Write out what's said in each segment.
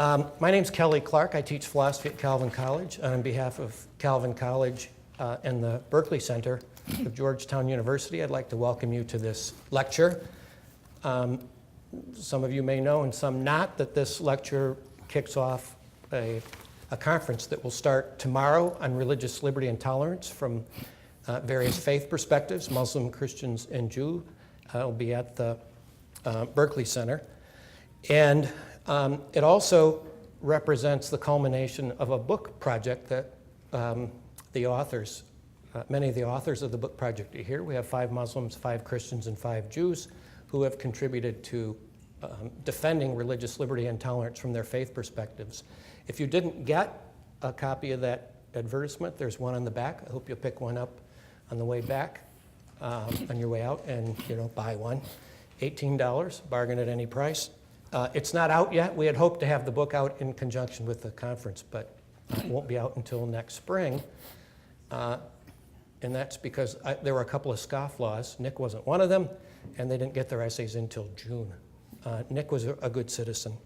My name's Kelly Clark. I teach philosophy at Calvin College. On behalf of Calvin College and the Berkley Center of Georgetown University, I'd like to welcome you to this lecture. Some of you may know and some not that this lecture kicks off a conference that will start tomorrow on religious liberty and tolerance from various faith perspectives, Muslim, Christians, and Jew. It'll be at the Berkley Center. And it also represents the culmination of a book project that the authors, many of the authors of the book project are here. We have 5 Muslims, 5 Christians, and 5 Jews who have contributed to defending religious liberty and tolerance from their faith perspectives. If you didn't get a copy of that advertisement, there's one on the back. I hope you'll pick one up on the way back, on your way out, and buy one. $18, bargain at any price. It's not out yet. We had hoped to have the book out in conjunction with the conference, but it won't be out until next spring. And that's because there were a couple of scofflaws. Nick wasn't one of them, and they didn't get their essays in till June. Nick was a good citizen.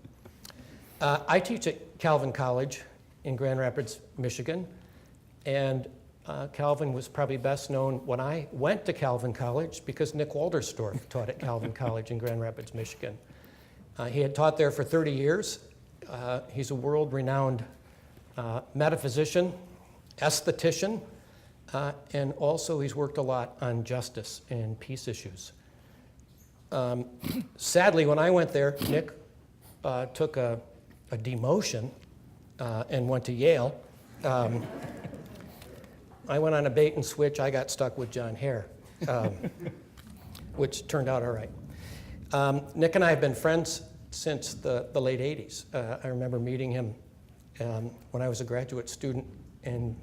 I teach at Calvin College in Grand Rapids, Michigan, and Calvin was probably best known when I went to Calvin College because Nick Walderstorff taught at Calvin College in Grand Rapids, Michigan. He had taught there for 30 years. He's a world-renowned metaphysician, aesthetician, and also he's worked a lot on justice and peace issues. Sadly, when I went there, Nick took a demotion and went to Yale. I went on a bait and switch. I got stuck with John Hare, which turned out all right. Nick and I have been friends since the late 80s. I remember meeting him when I was a graduate student and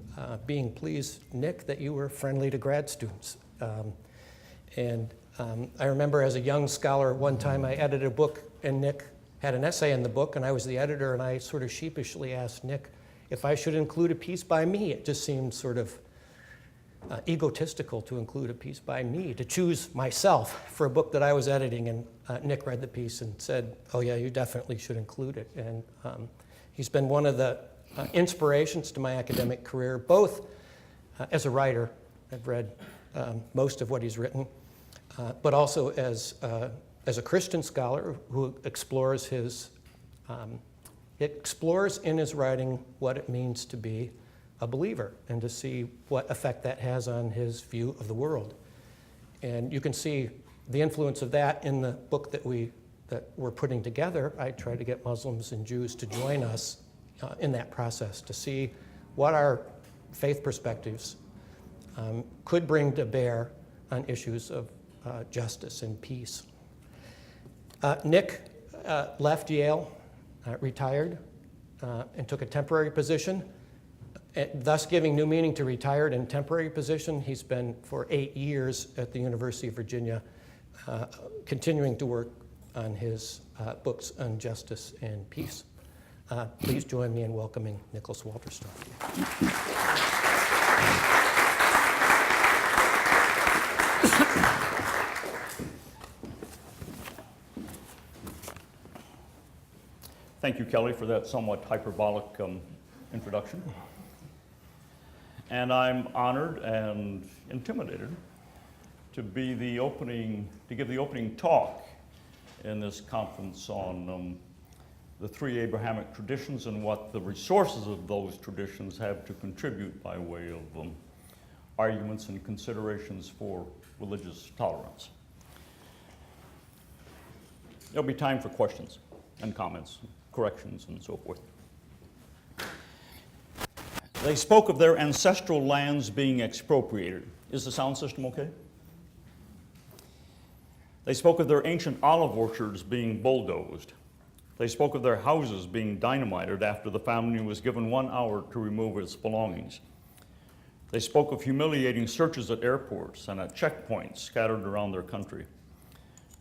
being pleased, Nick, that you were friendly to grad students. I remember as a young scholar, one time I edited a book and Nick had an essay in the book and I was the editor and I sort of sheepishly asked Nick if I should include a piece by me. It just seemed sort of egotistical to include a piece by me, to choose myself for a book that I was editing. And Nick read the piece and said, oh yeah, you definitely should include it. And he's been one of the inspirations to my academic career, both as a writer, I've read most of what he's written, but also as a Christian scholar who explores in his writing what it means to be a believer and to see what effect that has on his view of the world. And you can see the influence of that in the book that we're putting together. I try to get Muslims and Jews to join us in that process to see what our faith perspectives could bring to bear on issues of justice and peace. Nick left Yale, retired, and took a temporary position, thus giving new meaning to retired and temporary position. He's been for 8 years at the University of Virginia, continuing to work on his books on justice and peace. Please join me in welcoming Nicholas Walderstorff. Thank you, Kelly, for that somewhat hyperbolic introduction. And I'm honored and intimidated to give the opening talk in this conference on the 3 Abrahamic traditions and what the resources of those traditions have to contribute by way of arguments and considerations for religious tolerance. There'll be time for questions and comments, corrections, and so forth. They spoke of their ancestral lands being expropriated. Is the sound system okay? They spoke of their ancient olive orchards being bulldozed. They spoke of their houses being dynamited after the family was given 1 hour to remove its belongings. They spoke of humiliating searches at airports and at checkpoints scattered around their country.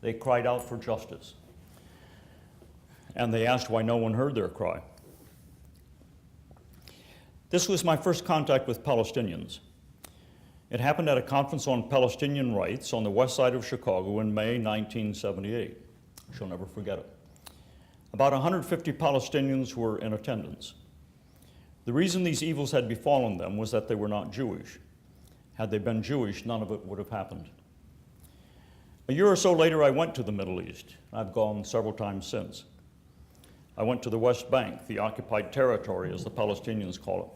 They cried out for justice. And they asked why no one heard their cry. This was my first contact with Palestinians. It happened at a conference on Palestinian rights on the west side of Chicago in May 1978. She'll never forget it. About 150 Palestinians were in attendance. The reason these evils had befallen them was that they were not Jewish. Had they been Jewish, none of it would have happened. A year or so later, I went to the Middle East. I've gone several times since. I went to the West Bank, the occupied territory, as the Palestinians call it,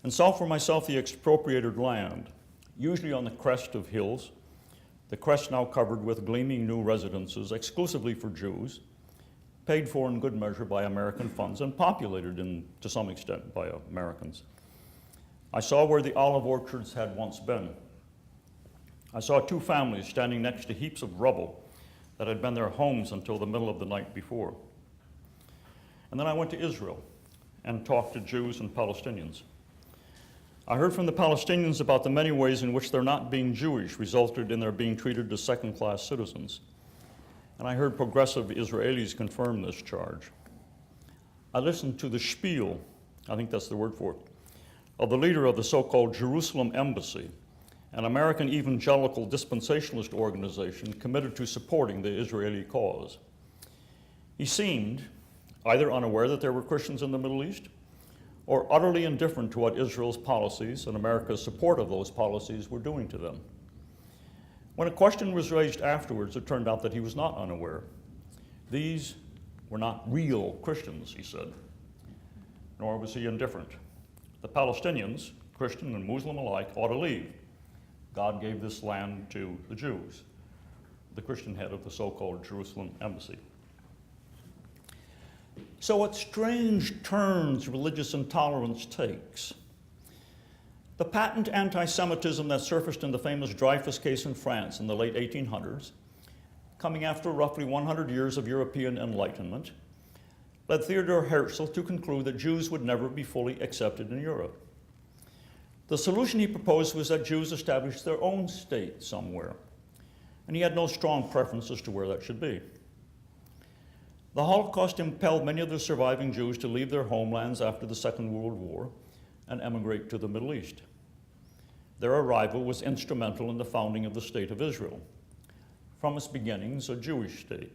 and saw for myself the expropriated land, usually on the crest of hills, the crest now covered with gleaming new residences exclusively for Jews, paid for in good measure by American funds and populated to some extent by Americans. I saw where the olive orchards had once been. I saw two families standing next to heaps of rubble that had been their homes until the middle of the night before. And then I went to Israel and talked to Jews and Palestinians. I heard from the Palestinians about the many ways in which their not being Jewish resulted in their being treated as second-class citizens. And I heard progressive Israelis confirm this charge. I listened to the spiel, I think that's the word for it, of the leader of the so-called Jerusalem Embassy, an American evangelical dispensationalist organization committed to supporting the Israeli cause. He seemed either unaware that there were Christians in the Middle East, or utterly indifferent to what Israel's policies and America's support of those policies were doing to them. When a question was raised afterwards, it turned out that he was not unaware. These were not real Christians, he said, nor was he indifferent. The Palestinians, Christian and Muslim alike, ought to leave. God gave this land to the Jews, the Christian head of the so-called Jerusalem Embassy. So what strange turns religious intolerance takes. The patent anti-Semitism that surfaced in the famous Dreyfus case in France in the late 1800s, coming after roughly 100 years of European Enlightenment, led Theodor Herzl to conclude that Jews would never be fully accepted in Europe. The solution he proposed was that Jews establish their own state somewhere, and he had no strong preference as to where that should be. The Holocaust impelled many of the surviving Jews to leave their homelands after the Second World War and emigrate to the Middle East. Their arrival was instrumental in the founding of the State of Israel, from its beginnings a Jewish state.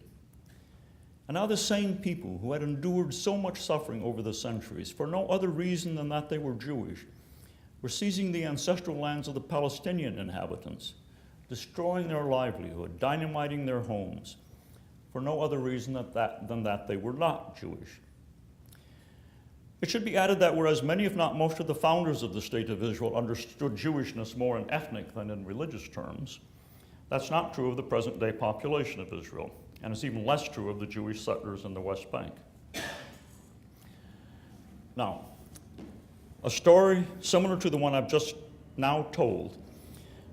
And now the same people who had endured so much suffering over the centuries for no other reason than that they were Jewish were seizing the ancestral lands of the Palestinian inhabitants, destroying their livelihood, dynamiting their homes, for no other reason than that they were not Jewish. It should be added that whereas many, if not most, of the founders of the State of Israel understood Jewishness more in ethnic than in religious terms, that's not true of the present-day population of Israel, and it's even less true of the Jewish settlers in the West Bank. Now, a story similar to the one I've just now told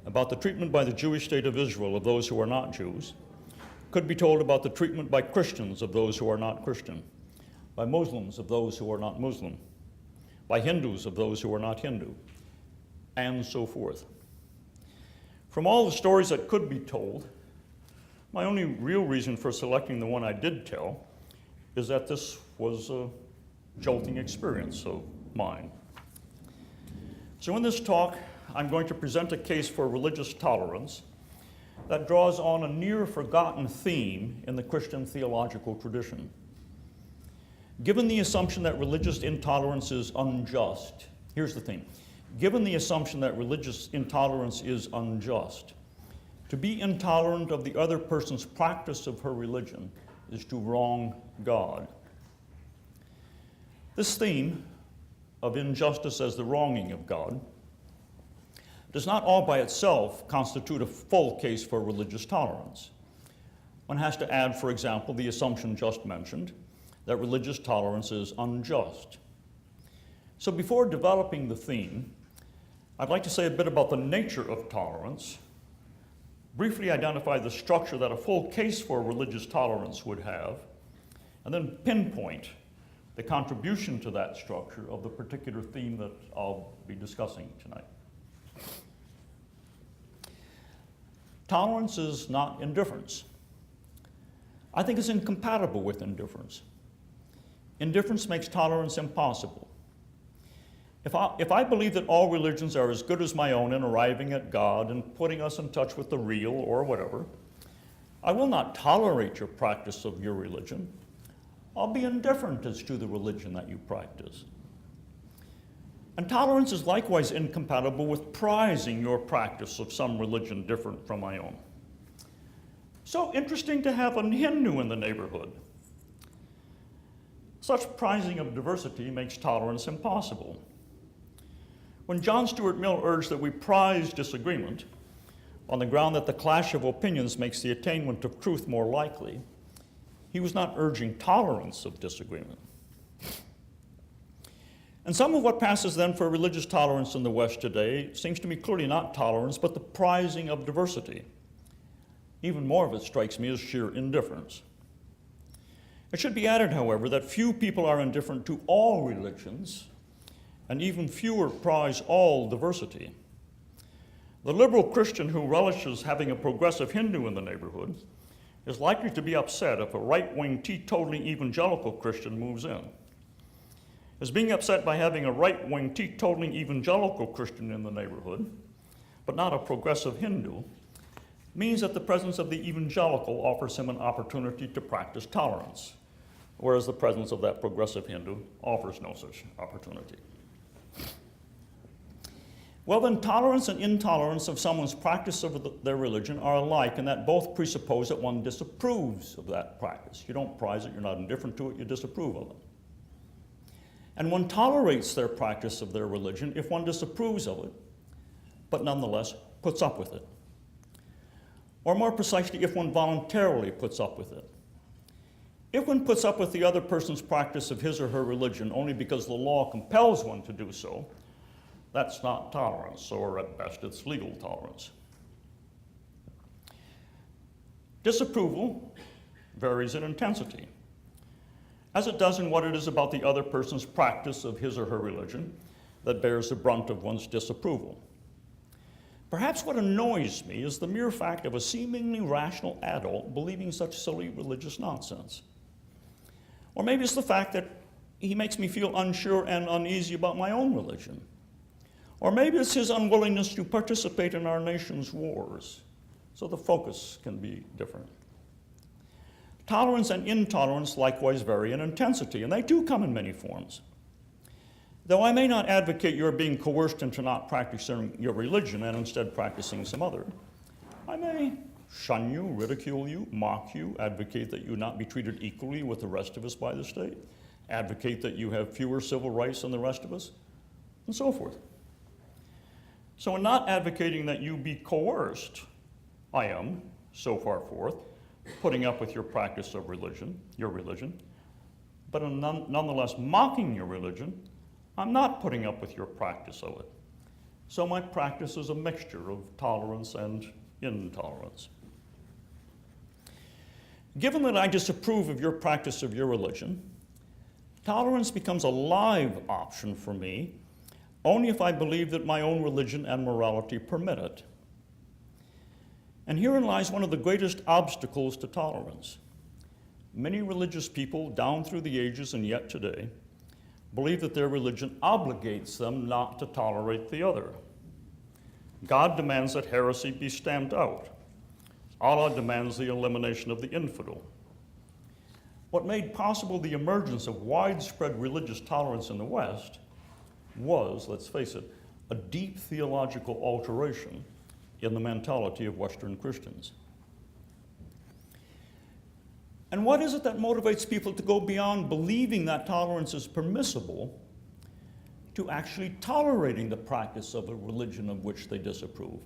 about the treatment by the Jewish State of Israel of those who are not Jews could be told about the treatment by Christians of those who are not Christian, by Muslims of those who are not Muslim, by Hindus of those who are not Hindu, and so forth. From all the stories that could be told, my only real reason for selecting the one I did tell is that this was a jolting experience of mine. So in this talk, I'm going to present a case for religious tolerance that draws on a near-forgotten theme in the Christian theological tradition. Given the assumption that religious intolerance is unjust, here's the theme. Given the assumption that religious intolerance is unjust, to be intolerant of the other person's practice of her religion is to wrong God. This theme of injustice as the wronging of God does not all by itself constitute a full case for religious tolerance. One has to add, for example, the assumption just mentioned that religious tolerance is unjust. So before developing the theme, I'd like to say a bit about the nature of tolerance, briefly identify the structure that a full case for religious tolerance would have, and then pinpoint the contribution to that structure of the particular theme that I'll be discussing tonight. Tolerance is not indifference. I think it's incompatible with indifference. Indifference makes tolerance impossible. If I believe that all religions are as good as my own in arriving at God and putting us in touch with the real or whatever, I will not tolerate your practice of your religion. I'll be indifferent as to the religion that you practice. And tolerance is likewise incompatible with prizing your practice of some religion different from my own. So interesting to have a Hindu in the neighborhood. Such prizing of diversity makes tolerance impossible. When John Stuart Mill urged that we prize disagreement on the ground that the clash of opinions makes the attainment of truth more likely, he was not urging tolerance of disagreement. And some of what passes then for religious tolerance in the West today seems to me clearly not tolerance, but the prizing of diversity. Even more of it strikes me as sheer indifference. It should be added, however, that few people are indifferent to all religions, and even fewer prize all diversity. The liberal Christian who relishes having a progressive Hindu in the neighborhood is likely to be upset if a right-wing teetotaling evangelical Christian moves in. As being upset by having a right-wing teetotaling evangelical Christian in the neighborhood, but not a progressive Hindu, means that the presence of the evangelical offers him an opportunity to practice tolerance, whereas the presence of that progressive Hindu offers no such opportunity. Well, then, tolerance and intolerance of someone's practice of their religion are alike in that both presuppose that one disapproves of that practice. You don't prize it, you're not indifferent to it, you disapprove of it. And one tolerates their practice of their religion if one disapproves of it, but nonetheless puts up with it. Or more precisely, if one voluntarily puts up with it. If one puts up with the other person's practice of his or her religion only because the law compels one to do so, that's not tolerance, or at best it's legal tolerance. Disapproval varies in intensity, as it does in what it is about the other person's practice of his or her religion that bears the brunt of one's disapproval. Perhaps what annoys me is the mere fact of a seemingly rational adult believing such silly religious nonsense. Or maybe it's the fact that he makes me feel unsure and uneasy about my own religion. Or maybe it's his unwillingness to participate in our nation's wars, so the focus can be different. Tolerance and intolerance likewise vary in intensity, and they do come in many forms. Though I may not advocate your being coerced into not practicing your religion and instead practicing some other, I may shun you, ridicule you, mock you, advocate that you not be treated equally with the rest of us by the state, advocate that you have fewer civil rights than the rest of us, and so forth. So in not advocating that you be coerced, I am, so far forth, putting up with your practice of religion, but in nonetheless mocking your religion, I'm not putting up with your practice of it. So my practice is a mixture of tolerance and intolerance. Given that I disapprove of your practice of your religion, tolerance becomes a live option for me only if I believe that my own religion and morality permit it. And herein lies one of the greatest obstacles to tolerance. Many religious people down through the ages and yet today believe that their religion obligates them not to tolerate the other. God demands that heresy be stamped out. Allah demands the elimination of the infidel. What made possible the emergence of widespread religious tolerance in the West was, let's face it, a deep theological alteration in the mentality of Western Christians. And what is it that motivates people to go beyond believing that tolerance is permissible to actually tolerating the practice of a religion of which they disapprove?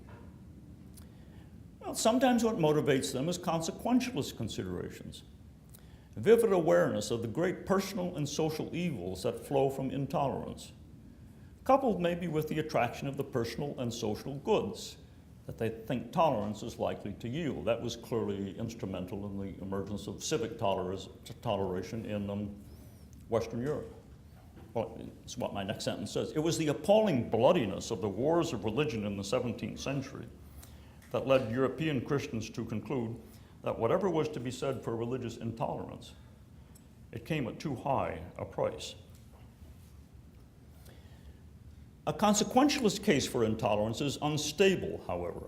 Well, sometimes what motivates them is consequentialist considerations, vivid awareness of the great personal and social evils that flow from intolerance, coupled maybe with the attraction of the personal and social goods that they think tolerance is likely to yield. That was clearly instrumental in the emergence of civic toleration in Western Europe. Well, it's what my next sentence says. It was the appalling bloodiness of the wars of religion in the 17th century that led European Christians to conclude that whatever was to be said for religious intolerance, it came at too high a price. A consequentialist case for intolerance is unstable, however.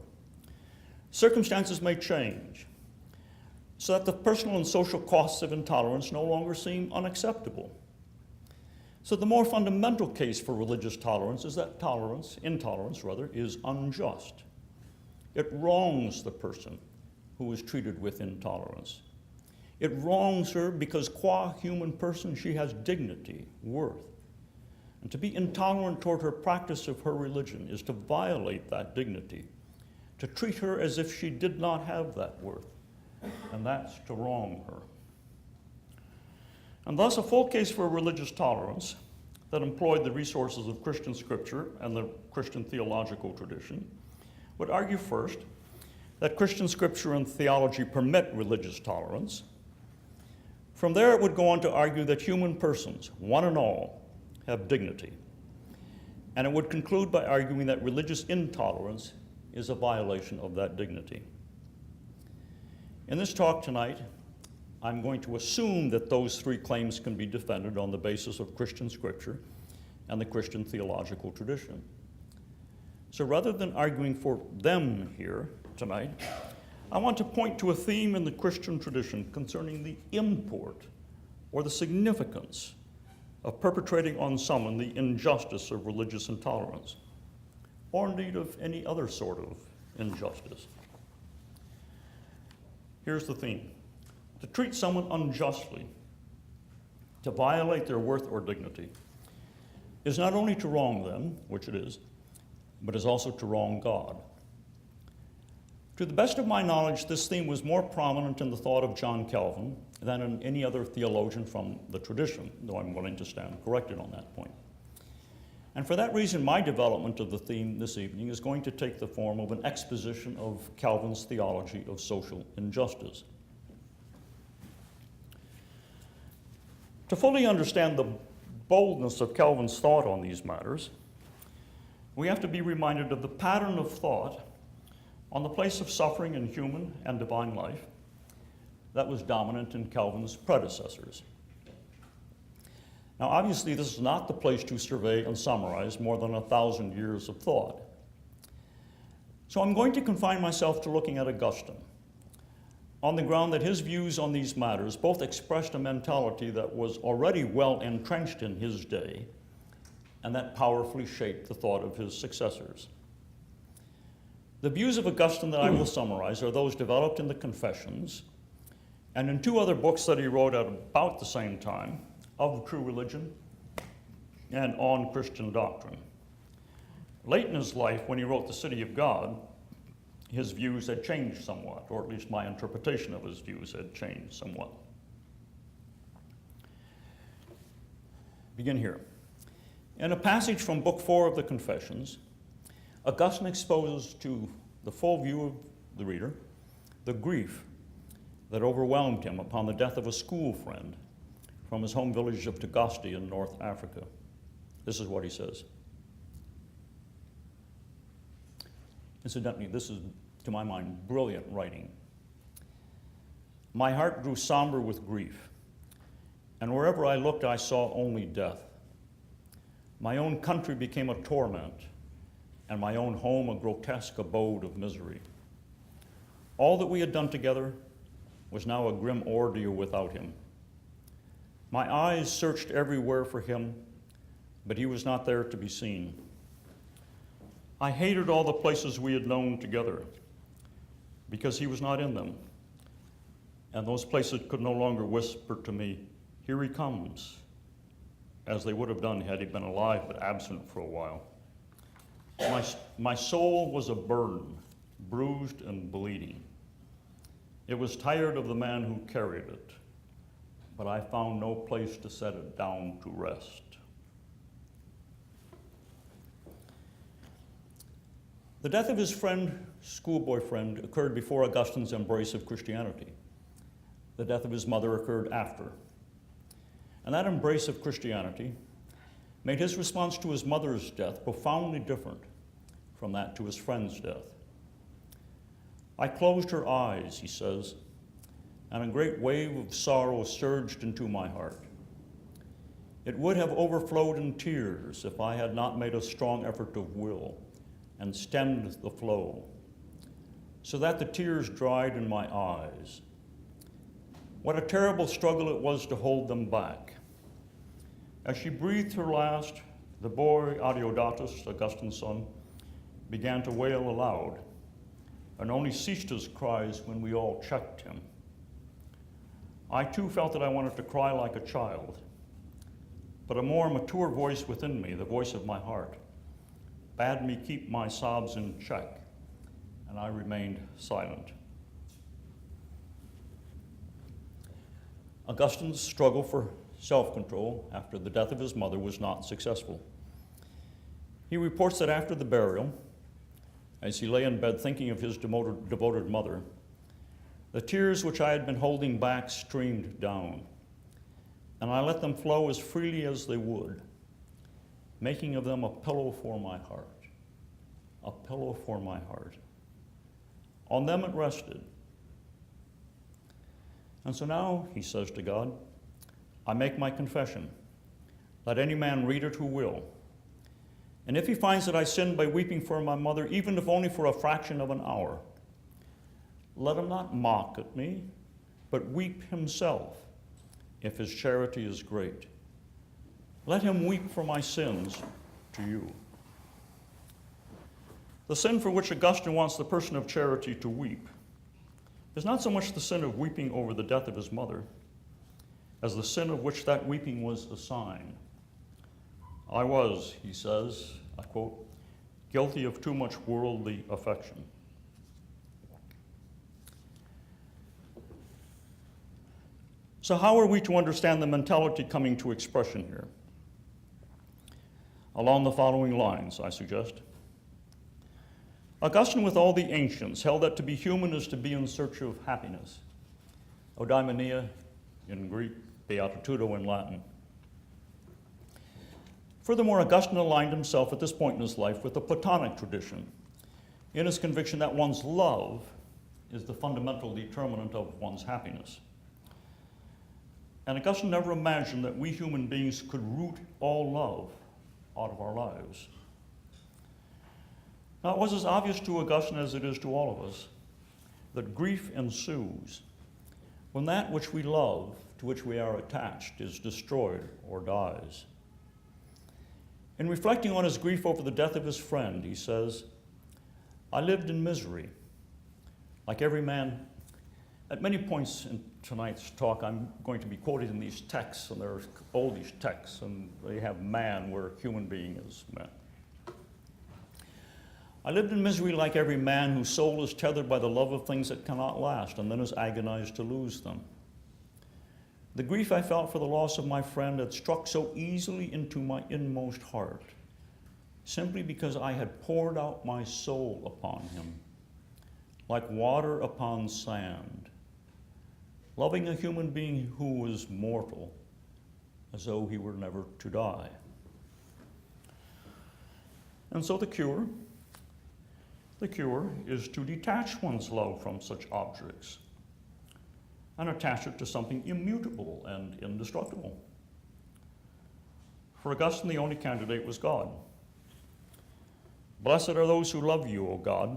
Circumstances may change. so that the personal and social costs of intolerance no longer seem unacceptable. So the more fundamental case for religious tolerance is that intolerance, is unjust. It wrongs the person who is treated with intolerance. It wrongs her because qua human person, she has dignity, worth. And to be intolerant toward her practice of her religion is to violate that dignity, to treat her as if she did not have that worth, and that's to wrong her. And thus, a full case for religious tolerance that employed the resources of Christian scripture and the Christian theological tradition would argue first that Christian scripture and theology permit religious tolerance. From there, it would go on to argue that human persons, one and all, have dignity. And it would conclude by arguing that religious intolerance is a violation of that dignity. In this talk tonight, I'm going to assume that those three claims can be defended on the basis of Christian scripture and the Christian theological tradition. So rather than arguing for them here tonight, I want to point to a theme in the Christian tradition concerning the import or the significance of perpetrating on someone the injustice of religious intolerance, or indeed of any other sort of injustice. Here's the theme. To treat someone unjustly, to violate their worth or dignity, is not only to wrong them, which it is, but is also to wrong God. To the best of my knowledge, this theme was more prominent in the thought of John Calvin than in any other theologian from the tradition, though I'm willing to stand corrected on that point. And for that reason, my development of the theme this evening is going to take the form of an exposition of Calvin's theology of social injustice. To fully understand the boldness of Calvin's thought on these matters, we have to be reminded of the pattern of thought on the place of suffering in human and divine life that was dominant in Calvin's predecessors. Now, obviously, this is not the place to survey and summarize more than 1,000 years of thought. So I'm going to confine myself to looking at Augustine, on the ground that his views on these matters both expressed a mentality that was already well entrenched in his day and that powerfully shaped the thought of his successors. The views of Augustine that I will summarize are those developed in the Confessions and in two other books that he wrote at about the same time, Of True Religion and On Christian Doctrine. Late in his life, when he wrote The City of God, his views had changed somewhat, or at least my interpretation of his views had changed somewhat. Begin here. In a passage from Book 4 of the Confessions, Augustine exposes to the full view of the reader the grief that overwhelmed him upon the death of a school friend from his home village of Tagaste in North Africa. This is what he says. Incidentally, this is, to my mind, brilliant writing. My heart grew somber with grief, and wherever I looked, I saw only death. My own country became a torment, and my own home a grotesque abode of misery. All that we had done together was now a grim ordeal without him. My eyes searched everywhere for him, but he was not there to be seen. I hated all the places we had known together because he was not in them, and those places could no longer whisper to me, "Here he comes," as they would have done had he been alive but absent for a while. My soul was a burden, bruised and bleeding. It was tired of the man who carried it, but I found no place to set it down to rest. The death of his friend, schoolboy friend, occurred before Augustine's embrace of Christianity. The death of his mother occurred after. And that embrace of Christianity made his response to his mother's death profoundly different from that to his friend's death. I closed her eyes, he says, and a great wave of sorrow surged into my heart. It would have overflowed in tears if I had not made a strong effort of will and stemmed the flow, so that the tears dried in my eyes. What a terrible struggle it was to hold them back. As she breathed her last, the boy, Adeodatus, Augustine's son, began to wail aloud, and only ceased his cries when we all checked him. I too felt that I wanted to cry like a child, but a more mature voice within me, the voice of my heart, bade me keep my sobs in check, and I remained silent. Augustine's struggle for self-control after the death of his mother was not successful. He reports that after the burial, as he lay in bed thinking of his devoted mother, the tears which I had been holding back streamed down, and I let them flow as freely as they would, making of them a pillow for my heart, a pillow for my heart. On them it rested. And so now, he says to God, I make my confession. Let any man read it who will. And if he finds that I sinned by weeping for my mother, even if only for a fraction of an hour, let him not mock at me, but weep himself, if his charity is great. Let him weep for my sins to you. The sin for which Augustine wants the person of charity to weep is not so much the sin of weeping over the death of his mother, as the sin of which that weeping was a sign. I was, he says, I quote, guilty of too much worldly affection. So how are we to understand the mentality coming to expression here? Along the following lines, I suggest. Augustine, with all the ancients, held that to be human is to be in search of happiness. Eudaimonia in Greek, beatitudo in Latin. Furthermore, Augustine aligned himself at this point in his life with the Platonic tradition, in his conviction that one's love is the fundamental determinant of one's happiness. And Augustine never imagined that we human beings could root all love out of our lives. Now, it was as obvious to Augustine as it is to all of us that grief ensues when that which we love, to which we are attached, is destroyed or dies. In reflecting on his grief over the death of his friend, he says, I lived in misery, like every man. At many points in tonight's talk, I'm going to be quoting these texts, and they're oldish texts, and they have man where human being is meant. I lived in misery like every man whose soul is tethered by the love of things that cannot last, and then is agonized to lose them. The grief I felt for the loss of my friend had struck so easily into my inmost heart, simply because I had poured out my soul upon him, like water upon sand, loving a human being who was mortal, as though he were never to die. And so the cure is to detach one's love from such objects and attach it to something immutable and indestructible. For Augustine, the only candidate was God. Blessed are those who love you, O God.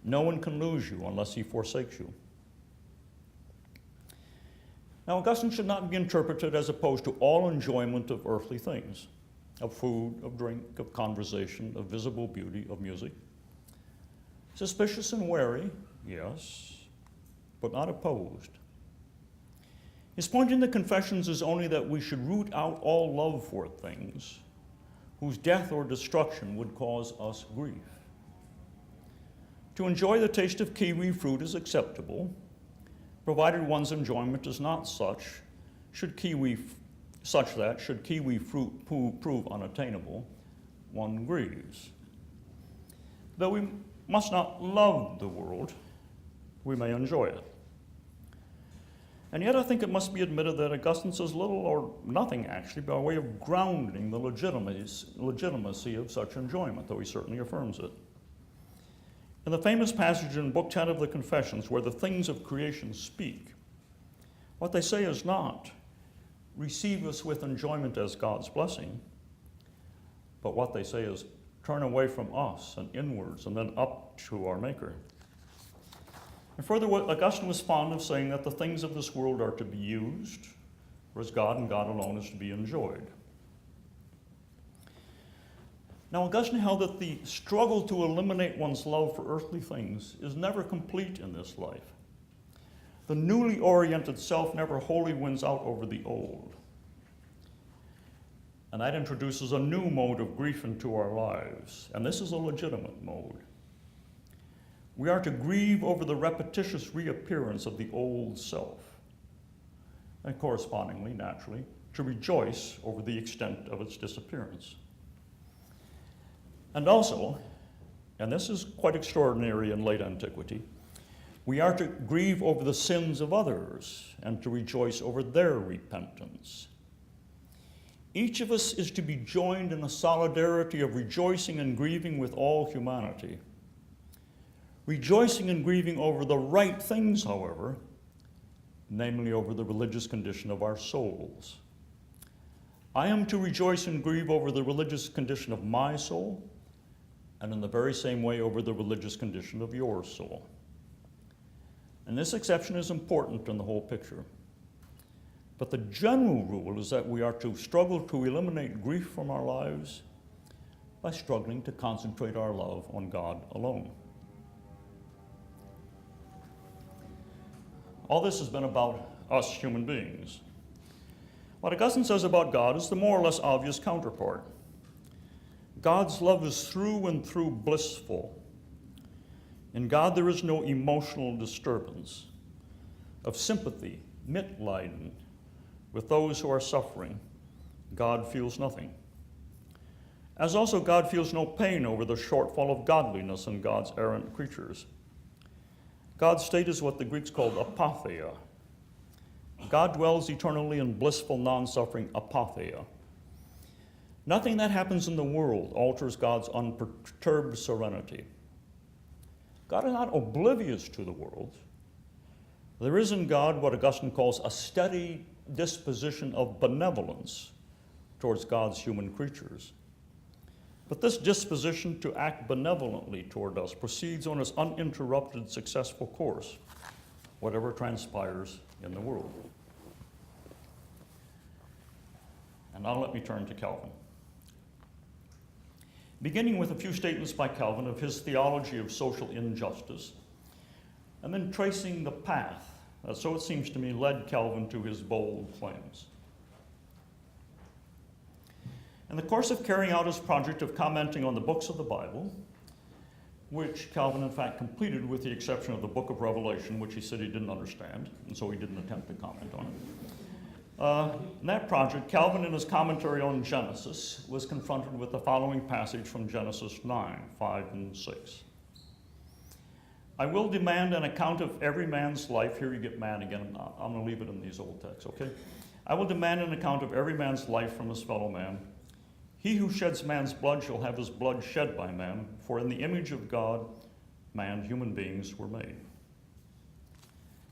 No one can lose you unless he forsakes you. Now, Augustine should not be interpreted as opposed to all enjoyment of earthly things, of food, of drink, of conversation, of visible beauty, of music. Suspicious and wary, yes, but not opposed. His point in the Confessions is only that we should root out all love for things whose death or destruction would cause us grief. To enjoy the taste of kiwi fruit is acceptable, provided one's enjoyment is not such that, should kiwi fruit prove unattainable, one grieves. Though we must not love the world, we may enjoy it. And yet I think it must be admitted that Augustine says little or nothing, actually, by way of grounding the legitimacy of such enjoyment, though he certainly affirms it. In the famous passage in Book 10 of the Confessions, where the things of creation speak, what they say is not, receive us with enjoyment as God's blessing, but what they say is, turn away from us and inwards and then up to our Maker. And further, Augustine was fond of saying that the things of this world are to be used, whereas God and God alone is to be enjoyed. Now, Augustine held that the struggle to eliminate one's love for earthly things is never complete in this life. The newly oriented self never wholly wins out over the old. And that introduces a new mode of grief into our lives, and this is a legitimate mode. We are to grieve over the repetitious reappearance of the old self, and correspondingly, naturally, to rejoice over the extent of its disappearance. And also, and this is quite extraordinary in late antiquity, we are to grieve over the sins of others and to rejoice over their repentance. Each of us is to be joined in a solidarity of rejoicing and grieving with all humanity. Rejoicing and grieving over the right things, however, namely over the religious condition of our souls. I am to rejoice and grieve over the religious condition of my soul, and in the very same way over the religious condition of your soul. And this exception is important in the whole picture. But the general rule is that we are to struggle to eliminate grief from our lives by struggling to concentrate our love on God alone. All this has been about us human beings. What Augustine says about God is the more or less obvious counterpart. God's love is through and through blissful. In God there is no emotional disturbance. Of sympathy, Mitleiden, with those who are suffering, God feels nothing. As also God feels no pain over the shortfall of godliness in God's errant creatures. God's state is what the Greeks called apatheia. God dwells eternally in blissful, non-suffering apatheia. Nothing that happens in the world alters God's unperturbed serenity. God is not oblivious to the world. There is in God what Augustine calls a steady disposition of benevolence towards God's human creatures. But this disposition to act benevolently toward us proceeds on its uninterrupted, successful course, whatever transpires in the world. And now let me turn to Calvin. Beginning with a few statements by Calvin of his theology of social injustice, and then tracing the path that, so it seems to me, led Calvin to his bold claims. In the course of carrying out his project of commenting on the books of the Bible, which Calvin in fact completed with the exception of the book of Revelation, which he said he didn't understand, and so he didn't attempt to comment on it. In that project, Calvin, in his commentary on Genesis, was confronted with the following passage from Genesis 9, 5 and 6. I will demand an account of every man's life. Here you get man again. I'm going to leave it in these old texts, okay? I will demand an account of every man's life from his fellow man. He who sheds man's blood shall have his blood shed by man, for in the image of God, man, human beings were made.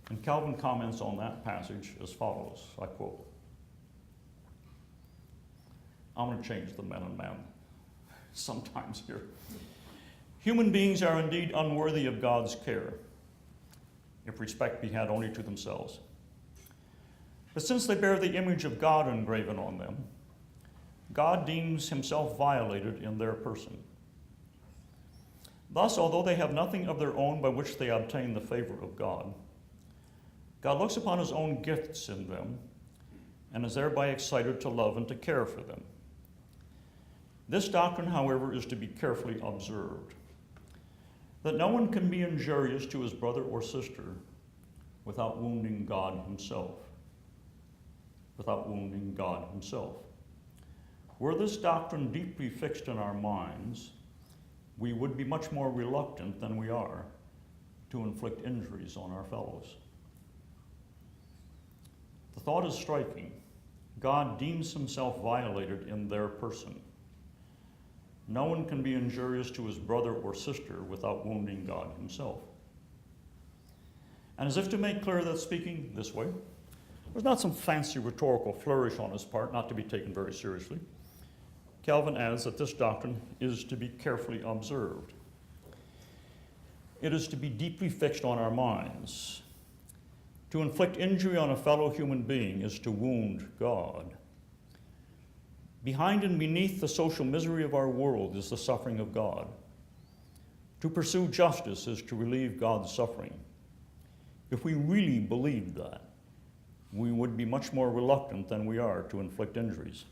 And Calvin comments on that passage as follows, I quote, I'm going to change the men and man sometimes here. Human beings are indeed unworthy of God's care, if respect be had only to themselves. But since they bear the image of God engraven on them, God deems himself violated in their person. Thus, although they have nothing of their own by which they obtain the favor of God, God looks upon his own gifts in them and is thereby excited to love and to care for them. This doctrine, however, is to be carefully observed, that no one can be injurious to his brother or sister without wounding God himself. Without wounding God himself. Were this doctrine deeply fixed in our minds, we would be much more reluctant than we are to inflict injuries on our fellows. The thought is striking. God deems himself violated in their person. No one can be injurious to his brother or sister without wounding God himself. And as if to make clear that speaking this way was not some fancy rhetorical flourish on his part, not to be taken very seriously, Calvin adds that this doctrine is to be carefully observed. it is to be deeply fixed on our minds. To inflict injury on a fellow human being is to wound God. Behind and beneath the social misery of our world is the suffering of God. To pursue justice is to relieve God's suffering. If we really believed that, we would be much more reluctant than we are to inflict injuries.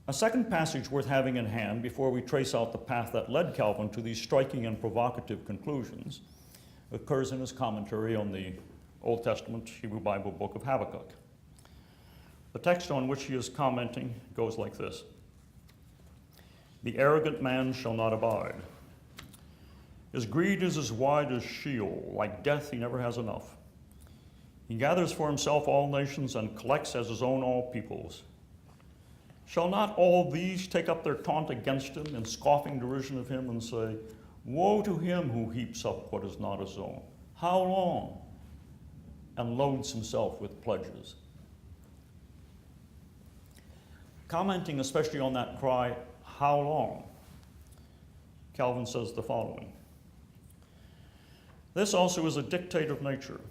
A second passage worth having in hand before we trace out the path that led Calvin to these striking and provocative conclusions occurs in his commentary on the Old Testament Hebrew Bible book of Habakkuk. The text on which he is commenting goes like this: "The arrogant man shall not abide. His greed is as wide as Sheol. Like death, he never has enough. He gathers for himself all nations and collects as his own all peoples. Shall not all these take up their taunt against him in scoffing derision of him and say, 'Woe to him who heaps up what is not his own. How long?' and loads himself with pledges." Commenting especially on that cry, "How long?" Calvin says the following: "This also is a dictate of nature.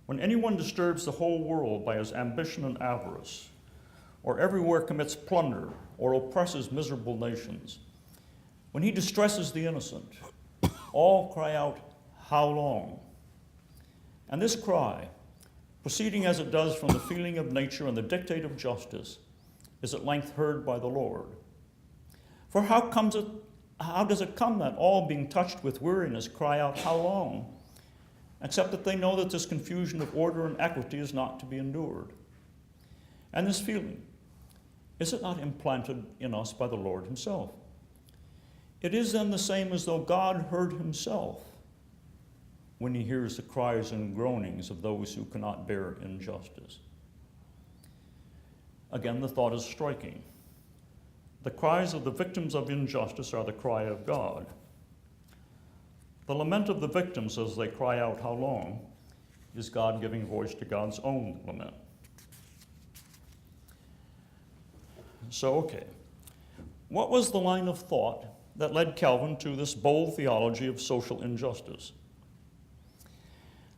When anyone disturbs the whole world by his ambition and avarice, or everywhere commits plunder, or oppresses miserable nations, when he distresses the innocent, all cry out, 'How long?' And this cry, proceeding as it does from the feeling of nature and the dictate of justice, is at length heard by the Lord. For how does it come that all, being touched with weariness, cry out, 'How long?' except that they know that this confusion of order and equity is not to be endured? And this feeling, is it not implanted in us by the Lord himself? It is then the same as though God heard himself when he hears the cries and groanings of those who cannot bear injustice." Again, the thought is striking. The cries of the victims of injustice are the cry of God. The lament of the victims as they cry out, "How long?" is God giving voice to God's own lament. So, what was the line of thought that led Calvin to this bold theology of social injustice?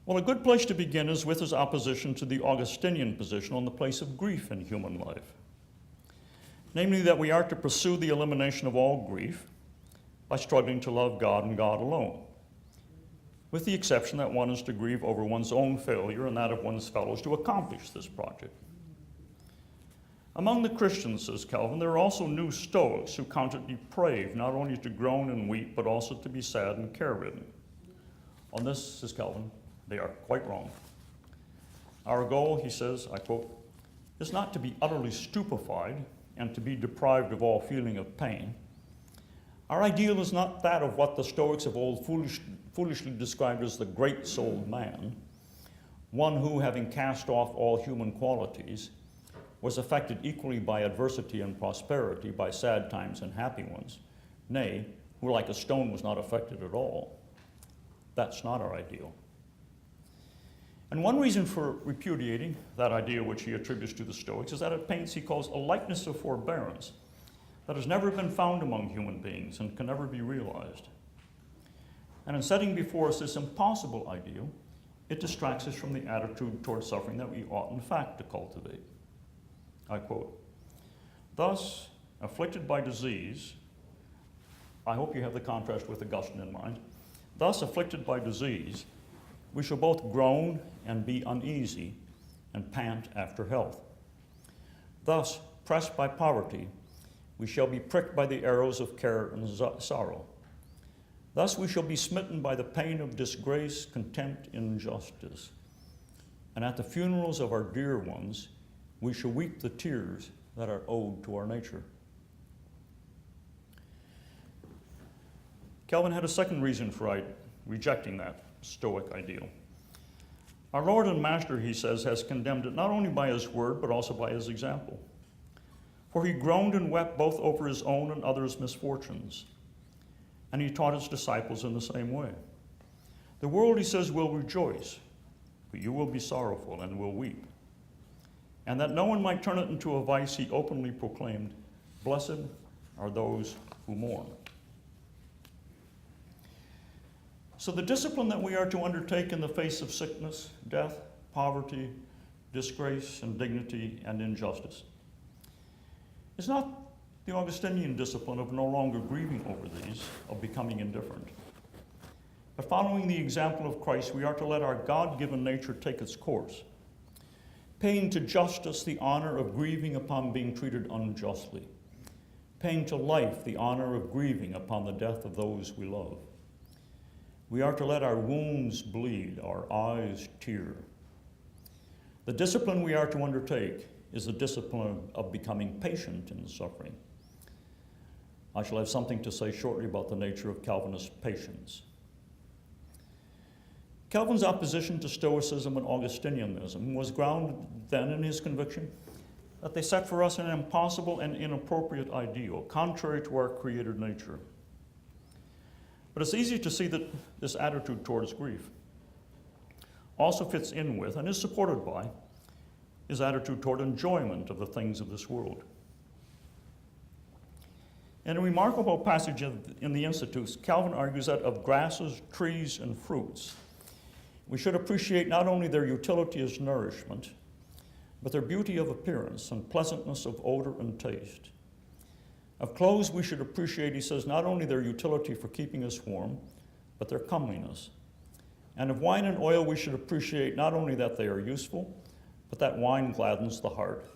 Well, a good place to begin is with his opposition to the Augustinian position on the place of grief in human life. Namely, that we are to pursue the elimination of all grief by struggling to love God and God alone, with the exception that one is to grieve over one's own failure and that of one's fellows to accomplish this project. Among the Christians, says Calvin, there are also new Stoics who count it depraved not only to groan and weep, but also to be sad and care-ridden. On this, says Calvin, they are quite wrong. Our goal, he says, I quote, "is not to be utterly stupefied and to be deprived of all feeling of pain. Our ideal is not that of what the Stoics of old foolishly described as the great-souled man, one who, having cast off all human qualities, was affected equally by adversity and prosperity, by sad times and happy ones, nay, who like a stone was not affected at all. That's not our ideal." And one reason for repudiating that idea which he attributes to the Stoics is that it paints, he calls, a likeness of forbearance that has never been found among human beings and can never be realized. And in setting before us this impossible ideal, it distracts us from the attitude toward suffering that we ought in fact to cultivate. I quote, "Thus, afflicted by disease," I hope you have the contrast with Augustine in mind, "thus afflicted by disease, we shall both groan and be uneasy and pant after health. Thus, pressed by poverty, we shall be pricked by the arrows of care and sorrow. Thus we shall be smitten by the pain of disgrace, contempt, injustice. And at the funerals of our dear ones, we shall weep the tears that are owed to our nature." Calvin had a second reason for rejecting that Stoic ideal. Our Lord and Master, he says, has condemned it not only by his word, but also by his example. For he groaned and wept both over his own and others' misfortunes, and he taught his disciples in the same way. The world, he says, will rejoice, but you will be sorrowful and will weep. And that no one might turn it into a vice, he openly proclaimed, "Blessed are those who mourn. So the discipline that we are to undertake in the face of sickness, death, poverty, disgrace, indignity, and injustice is not the Augustinian discipline of no longer grieving over these, of becoming indifferent. But following the example of Christ, we are to let our God-given nature take its course, paying to justice the honor of grieving upon being treated unjustly, paying to life the honor of grieving upon the death of those we love. We are to let our wounds bleed, our eyes tear. The discipline we are to undertake is the discipline of becoming patient in suffering. I shall have something to say shortly about the nature of Calvinist patience. Calvin's opposition to Stoicism and Augustinianism was grounded then in his conviction that they set for us an impossible and inappropriate ideal, contrary to our created nature. But it's easy to see that this attitude towards grief also fits in with and is supported by his attitude toward enjoyment of the things of this world. In a remarkable passage in the Institutes, Calvin argues that of grasses, trees, and fruits, we should appreciate not only their utility as nourishment, but their beauty of appearance and pleasantness of odor and taste. Of clothes, we should appreciate, he says, not only their utility for keeping us warm, but their comeliness. And of wine and oil, we should appreciate not only that they are useful, but that wine gladdens the heart,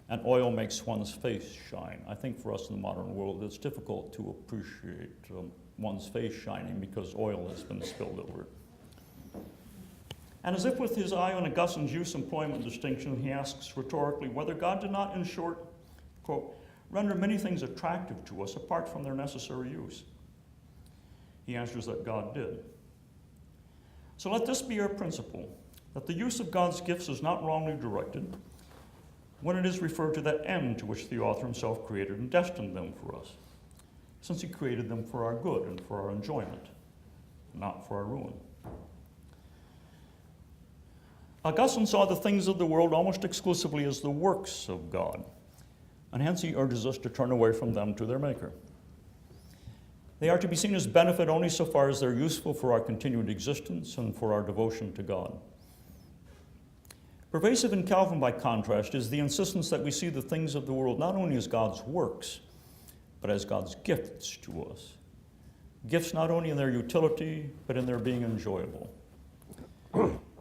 and oil makes one's face shine. I think for us in the modern world, it's difficult to appreciate one's face shining because oil has been spilled over it. And as if with his eye on Augustine's use-employment distinction, he asks rhetorically whether God did not, in short, quote, render many things attractive to us apart from their necessary use. He answers that God did. So let this be our principle, that the use of God's gifts is not wrongly directed when it is referred to that end to which the author himself created and destined them for us, since he created them for our good and for our enjoyment, not for our ruin. Augustine saw the things of the world almost exclusively as the works of God, and hence he urges us to turn away from them to their Maker. They are to be seen as benefit only so far as they're useful for our continued existence and for our devotion to God. Pervasive in Calvin, by contrast, is the insistence that we see the things of the world not only as God's works, but as God's gifts to us. Gifts not only in their utility, but in their being enjoyable.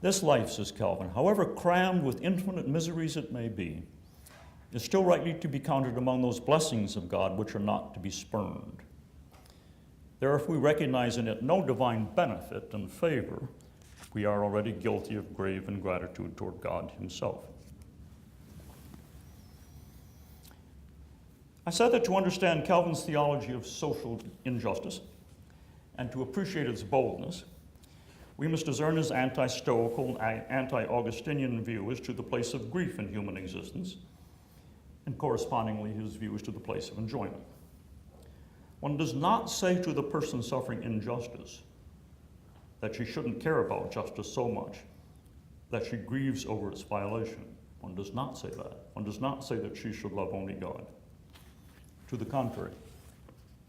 This life, says Calvin, however crammed with infinite miseries it may be, is still rightly to be counted among those blessings of God which are not to be spurned. There, if we recognize in it no divine benefit and favor, we are already guilty of grave ingratitude toward God himself. I said that to understand Calvin's theology of social injustice and to appreciate its boldness, we must discern his anti-Stoical and anti-Augustinian view as to the place of grief in human existence, and correspondingly his view as to the place of enjoyment. One does not say to the person suffering injustice that she shouldn't care about justice so much that she grieves over its violation. One does not say that. One does not say that she should love only God. To the contrary,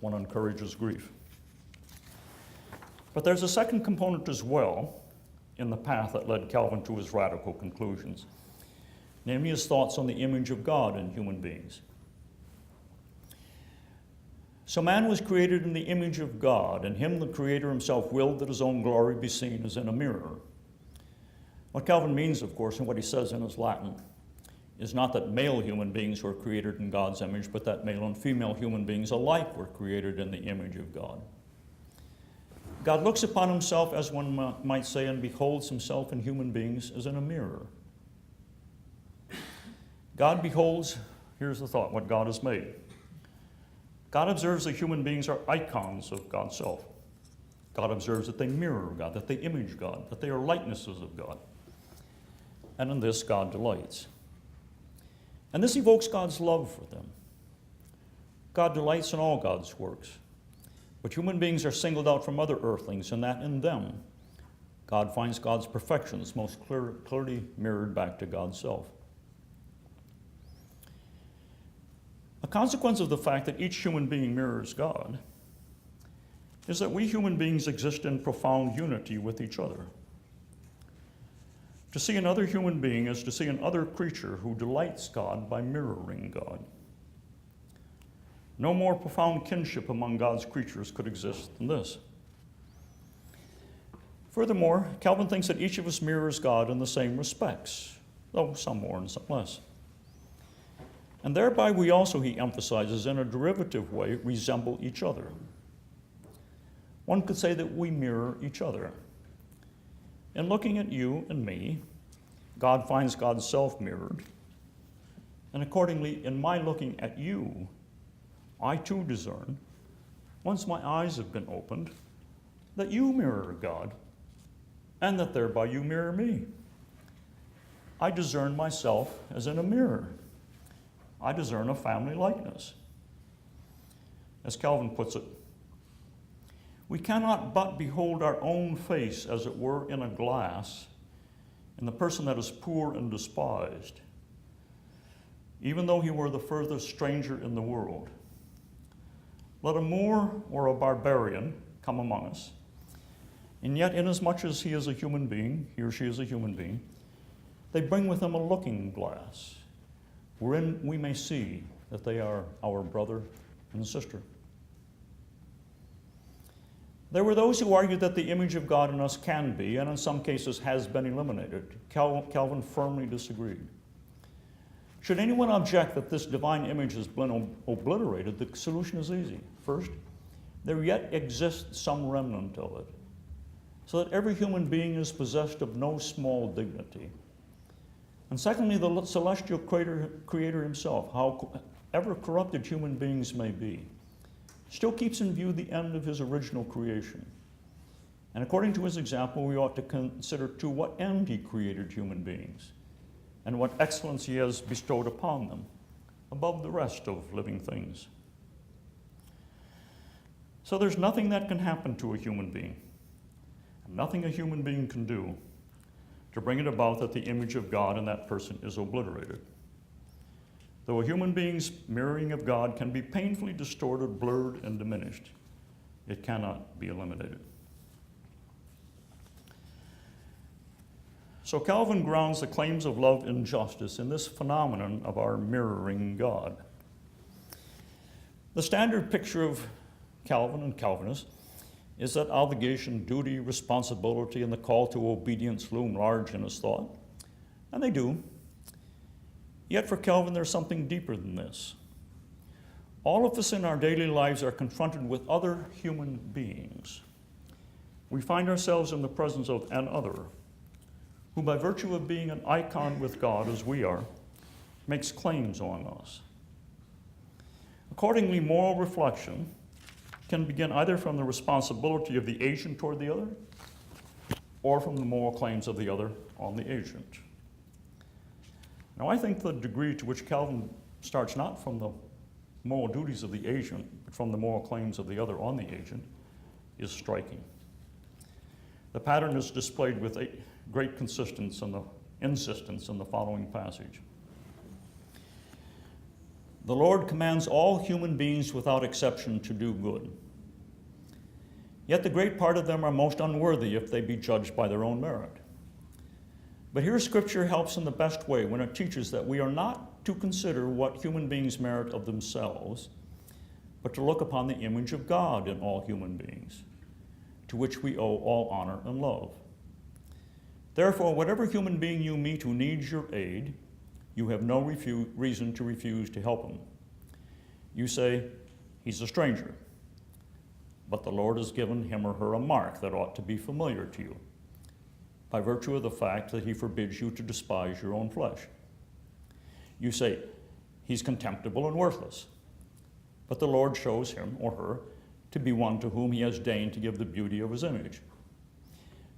one encourages grief. But there's a second component as well in the path that led Calvin to his radical conclusions, namely his thoughts on the image of God in human beings. So man was created in the image of God, and him the Creator himself willed that his own glory be seen as in a mirror. What Calvin means, of course, and what he says in his Latin, is not that male human beings were created in God's image, but that male and female human beings alike were created in the image of God. God looks upon himself, as one might say, and beholds himself in human beings as in a mirror. God beholds, here's the thought, what God has made. God observes that human beings are icons of God's self. God observes that they mirror God, that they image God, that they are likenesses of God. And in this, God delights. And this evokes God's love for them. God delights in all God's works. But human beings are singled out from other earthlings, and that in them, God finds God's perfections most clearly mirrored back to God's self. A consequence of the fact that each human being mirrors God is that we human beings exist in profound unity with each other. To see another human being is to see another creature who delights God by mirroring God. No more profound kinship among God's creatures could exist than this. Furthermore, Calvin thinks that each of us mirrors God in the same respects, though some more and some less. And thereby we also, he emphasizes, in a derivative way, resemble each other. One could say that we mirror each other. In looking at you and me, God finds God's self mirrored. And accordingly, in my looking at you, I too discern, once my eyes have been opened, that you mirror God, and that thereby you mirror me. I discern myself as in a mirror. I discern a family likeness. As Calvin puts it, we cannot but behold our own face, as it were, in a glass, in the person that is poor and despised, even though he were the furthest stranger in the world. Let a Moor or a barbarian come among us, and yet inasmuch as he is a human being, he or she is a human being, they bring with them a looking glass, wherein we may see that they are our brother and sister. There were those who argued that the image of God in us can be, and in some cases has been, eliminated. Calvin firmly disagreed. Should anyone object that this divine image has been obliterated, the solution is easy. First, there yet exists some remnant of it, so that every human being is possessed of no small dignity. And secondly, the celestial creator himself, however corrupted human beings may be, still keeps in view the end of his original creation. And according to his example, we ought to consider to what end he created human beings, and what excellence he has bestowed upon them, above the rest of living things. So there's nothing that can happen to a human being, and nothing a human being can do to bring it about that the image of God in that person is obliterated. Though a human being's mirroring of God can be painfully distorted, blurred, and diminished, it cannot be eliminated. So Calvin grounds the claims of love and justice in this phenomenon of our mirroring God. The standard picture of Calvin and Calvinists is that obligation, duty, responsibility, and the call to obedience loom large in his thought, and they do. Yet for Calvin, there's something deeper than this. All of us in our daily lives are confronted with other human beings. We find ourselves in the presence of an other, who by virtue of being an icon with God as we are, makes claims on us. Accordingly, moral reflection can begin either from the responsibility of the agent toward the other, or from the moral claims of the other on the agent. Now, I think the degree to which Calvin starts not from the moral duties of the agent, but from the moral claims of the other on the agent, is striking. The pattern is displayed with a great insistence in the following passage. The Lord commands all human beings without exception to do good. Yet the great part of them are most unworthy if they be judged by their own merit. But here Scripture helps in the best way when it teaches that we are not to consider what human beings merit of themselves, but to look upon the image of God in all human beings, to which we owe all honor and love. Therefore, whatever human being you meet who needs your aid, you have no reason to refuse to help him. You say, he's a stranger, but the Lord has given him or her a mark that ought to be familiar to you, by virtue of the fact that he forbids you to despise your own flesh. You say, he's contemptible and worthless, but the Lord shows him or her to be one to whom he has deigned to give the beauty of his image.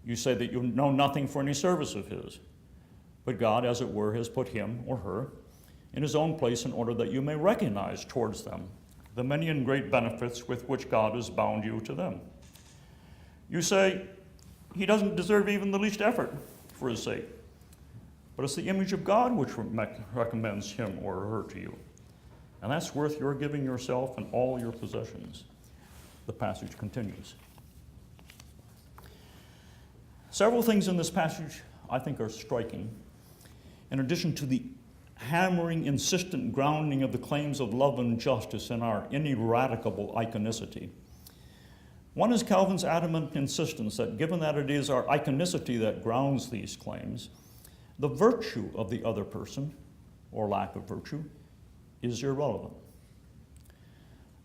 You say that you know nothing for any service of his, but God, as it were, has put him or her in his own place in order that you may recognize towards them the many and great benefits with which God has bound you to them. You say, he doesn't deserve even the least effort for his sake, but it's the image of God which recommends him or her to you. and that's worth your giving yourself and all your possessions. The passage continues. Several things in this passage I think are striking. In addition to the hammering, insistent grounding of the claims of love and justice in our ineradicable iconicity. One is Calvin's adamant insistence that given that it is our iconicity that grounds these claims, the virtue of the other person, or lack of virtue, is irrelevant.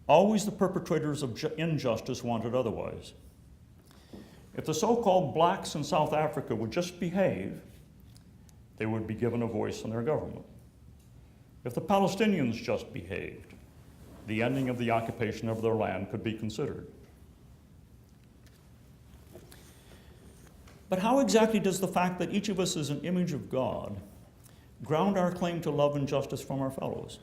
Always the perpetrators of injustice want it otherwise. If the so-called blacks in South Africa would just behave, they would be given a voice in their government. If the Palestinians just behaved, the ending of the occupation of their land could be considered. But how exactly does the fact that each of us is an image of God ground our claim to love and justice from our fellows?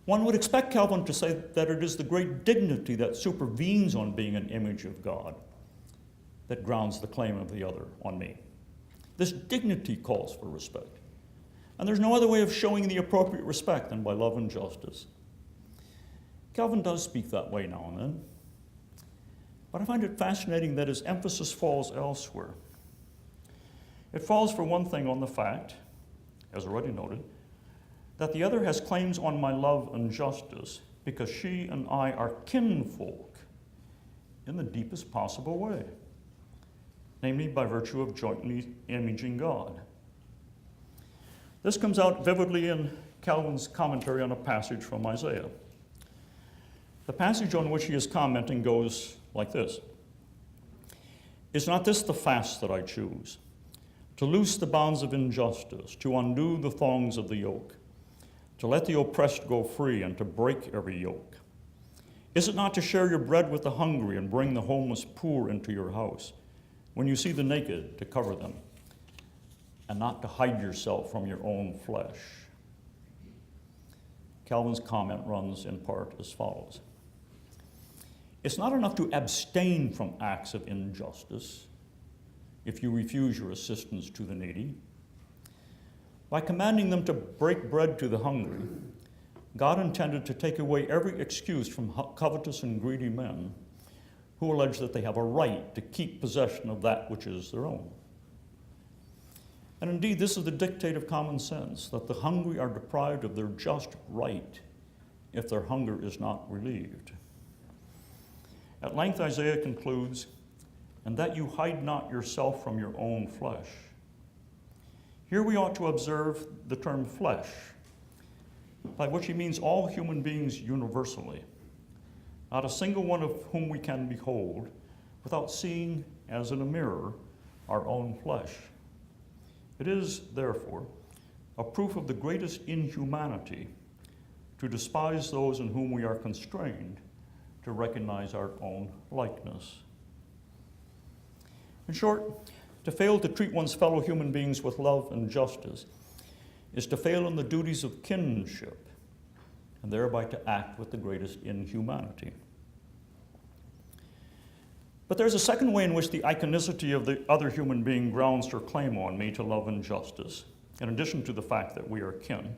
One would expect Calvin to say that it is the great dignity that supervenes on being an image of God that grounds the claim of the other on me. This dignity calls for respect. And there's no other way of showing the appropriate respect than by love and justice. Calvin does speak that way now and then. But I find it fascinating that his emphasis falls elsewhere. It falls, for one thing, on the fact, as already noted, that the other has claims on my love and justice because she and I are kinfolk in the deepest possible way, namely by virtue of jointly imaging God. This comes out vividly in Calvin's commentary on a passage from Isaiah. The passage on which he is commenting goes like this. Is not this the fast that I choose? To loose the bonds of injustice, to undo the thongs of the yoke, to let the oppressed go free and to break every yoke? Is it not to share your bread with the hungry and bring the homeless poor into your house? When you see the naked, to cover them, and not to hide yourself from your own flesh? Calvin's comment runs in part as follows. It's not enough to abstain from acts of injustice if you refuse your assistance to the needy. By commanding them to break bread to the hungry, God intended to take away every excuse from covetous and greedy men who allege that they have a right to keep possession of that which is their own. And indeed, this is the dictate of common sense, that the hungry are deprived of their just right if their hunger is not relieved. At length, Isaiah concludes, and that you hide not yourself from your own flesh. Here we ought to observe the term flesh, by which he means all human beings universally, not a single one of whom we can behold without seeing, as in a mirror, our own flesh. It is, therefore, a proof of the greatest inhumanity to despise those in whom we are constrained to recognize our own likeness. In short, to fail to treat one's fellow human beings with love and justice is to fail in the duties of kinship, and thereby to act with the greatest inhumanity. But there's a second way in which the iconicity of the other human being grounds her claim on me to love and justice, in addition to the fact that we are kin.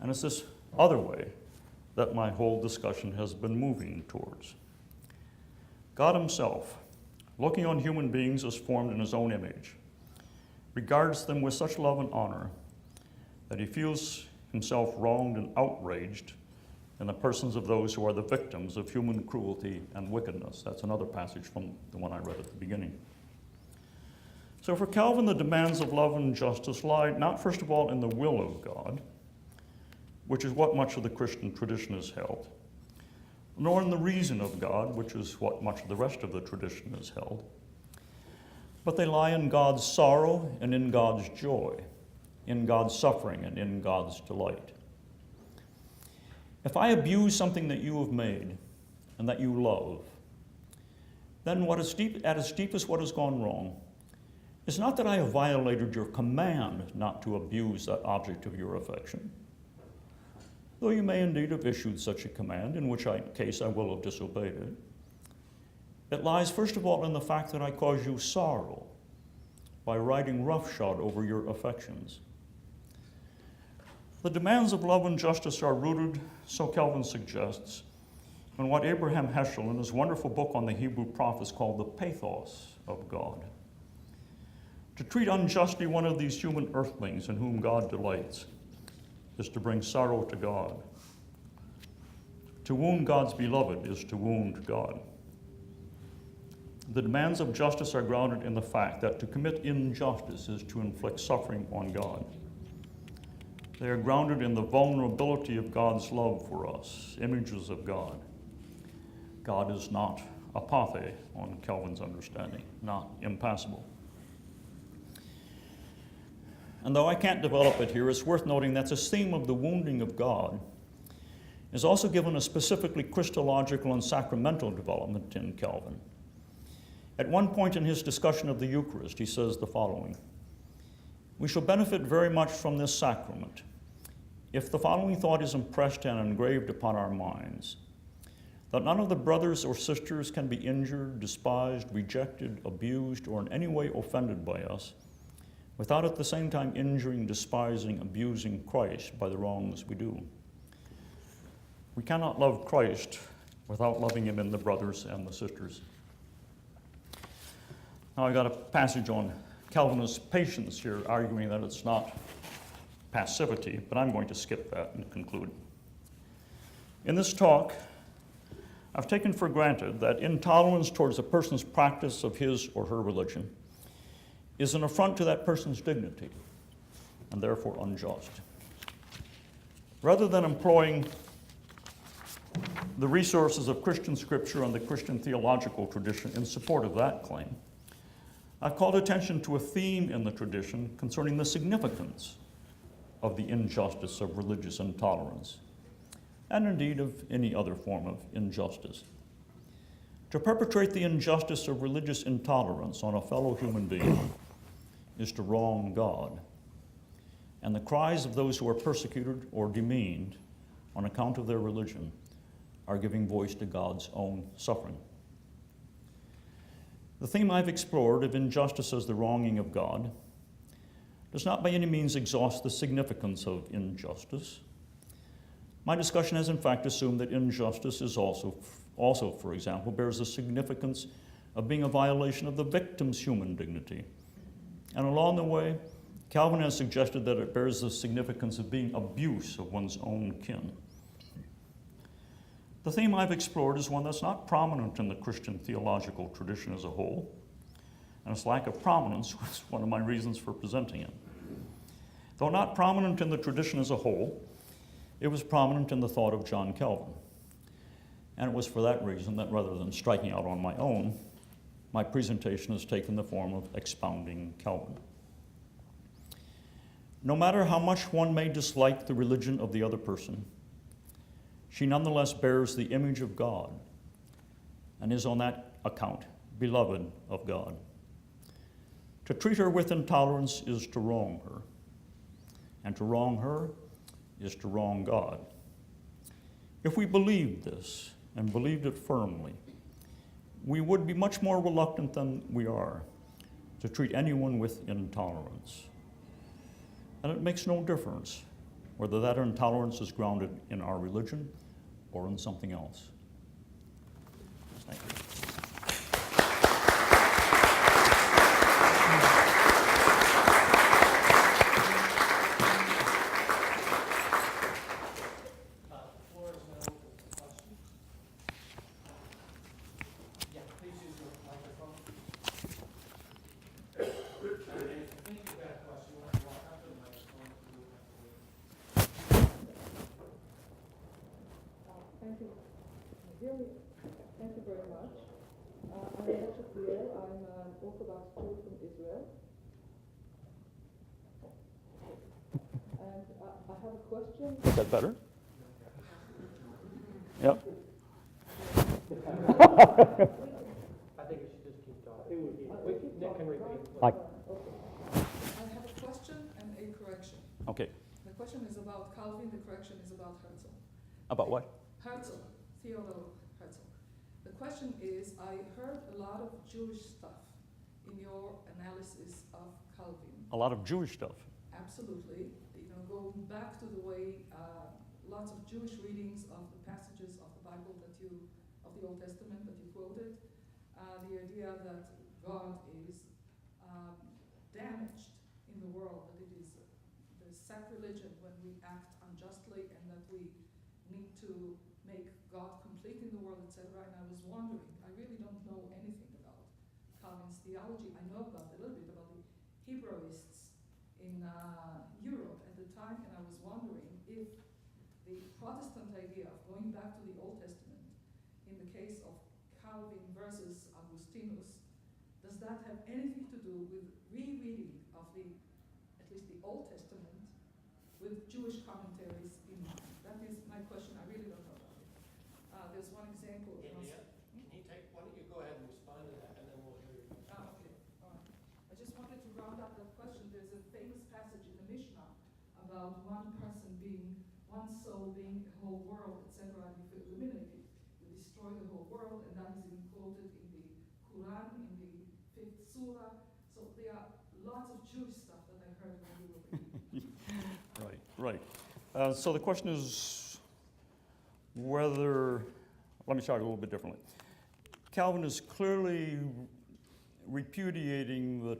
And it's this other way that my whole discussion has been moving towards. God himself, looking on human beings as formed in his own image, regards them with such love and honor that he feels himself wronged and outraged in the persons of those who are the victims of human cruelty and wickedness. That's another passage from the one I read at the beginning. So for Calvin, the demands of love and justice lie not first of all in the will of God, which is what much of the Christian tradition has held, nor in the reason of God, which is what much of the rest of the tradition has held, but they lie in God's sorrow and in God's joy, in God's suffering and in God's delight. If I abuse something that you have made and that you love, then at its deepest what has gone wrong is not that I have violated your command not to abuse that object of your affection, though you may indeed have issued such a command, in which case I will have disobeyed it. It lies first of all in the fact that I cause you sorrow by riding roughshod over your affections. The demands of love and justice are rooted, so Calvin suggests, in what Abraham Heschel in his wonderful book on the Hebrew prophets called the pathos of God. To treat unjustly one of these human earthlings in whom God delights is to bring sorrow to God. To wound God's beloved is to wound God. The demands of justice are grounded in the fact that to commit injustice is to inflict suffering on God. They are grounded in the vulnerability of God's love for us, images of God. God is not apathe on Calvin's understanding, not impassible. And though I can't develop it here, it's worth noting that this theme of the wounding of God is also given a specifically Christological and sacramental development in Calvin. At one point in his discussion of the Eucharist, he says the following: "We shall benefit very much from this sacrament if the following thought is impressed and engraved upon our minds, that none of the brothers or sisters can be injured, despised, rejected, abused, or in any way offended by us, without at the same time injuring, despising, abusing Christ by the wrongs we do. We cannot love Christ without loving him in the brothers and the sisters." Now I got a passage on Calvinist patience here, arguing that it's not passivity, but I'm going to skip that and conclude. In this talk, I've taken for granted that intolerance towards a person's practice of his or her religion is an affront to that person's dignity, and therefore unjust. Rather than employing the resources of Christian scripture and the Christian theological tradition in support of that claim, I've called attention to a theme in the tradition concerning the significance of the injustice of religious intolerance, and indeed of any other form of injustice. To perpetrate the injustice of religious intolerance on a fellow human being is to wrong God, and the cries of those who are persecuted or demeaned on account of their religion are giving voice to God's own suffering. The theme I've explored of injustice as the wronging of God does not by any means exhaust the significance of injustice. My discussion has in fact assumed that injustice is also, for example, bears the significance of being a violation of the victim's human dignity. And along the way, Calvin has suggested that it bears the significance of being abuse of one's own kin. The theme I've explored is one that's not prominent in the Christian theological tradition as a whole, and its lack of prominence was one of my reasons for presenting it. Though not prominent in the tradition as a whole, it was prominent in the thought of John Calvin. And it was for that reason that rather than striking out on my own, my presentation has taken the form of expounding Calvin. No matter how much one may dislike the religion of the other person, she nonetheless bears the image of God and is on that account beloved of God. To treat her with intolerance is to wrong her, and to wrong her is to wrong God. If we believed this, and believed it firmly, we would be much more reluctant than we are to treat anyone with intolerance. And it makes no difference whether that intolerance is grounded in our religion or in something else. Thank you. Thank you very much. I'm Dr. Yale. I'm an Orthodox Jew from Israel. And I have a question. Is that better? Yep. I think you should just keep talking. Nick can repeat. Like. Okay. I have a question and a correction. Okay. The question is about Calvin, the correction is about Herzl. About what? Herzl, Theodor Herzl. The question is, I heard a lot of Jewish stuff in your analysis of Calvin. A lot of Jewish stuff. Absolutely. You know, go back to the way lots of Jewish readings of the passages of the Bible of the Old Testament that you quoted, the idea that God is damaged in the world, that it is the sacrilegion when we act unjustly and that we need to make God complete in the world, etc. And I was wondering, I really don't know anything about Calvin's theology. I know about a little bit about the Hebrewists in Europe at the time, and I was wondering if the Protestant idea of going back to the Old Testament in the case of Calvin versus Augustinus, does that have anything to do with rereading of at least the Old Testament with Jewish commentaries in mind? That is my question. I really don't know about it. There's one example. Can you take, why don't you go ahead and respond to that, and then we'll hear you. Okay. All right. I just wanted to round up that question. There's a famous passage in the Mishnah about one soul being a whole world, etc. And if you eliminate it, you destroy the whole world, and that is even quoted in the Quran, in the 5th Surah. So there are lots of Jewish stuff that I heard when you were reading. Right. So the question is whether, let me start a little bit differently. Calvin is clearly repudiating the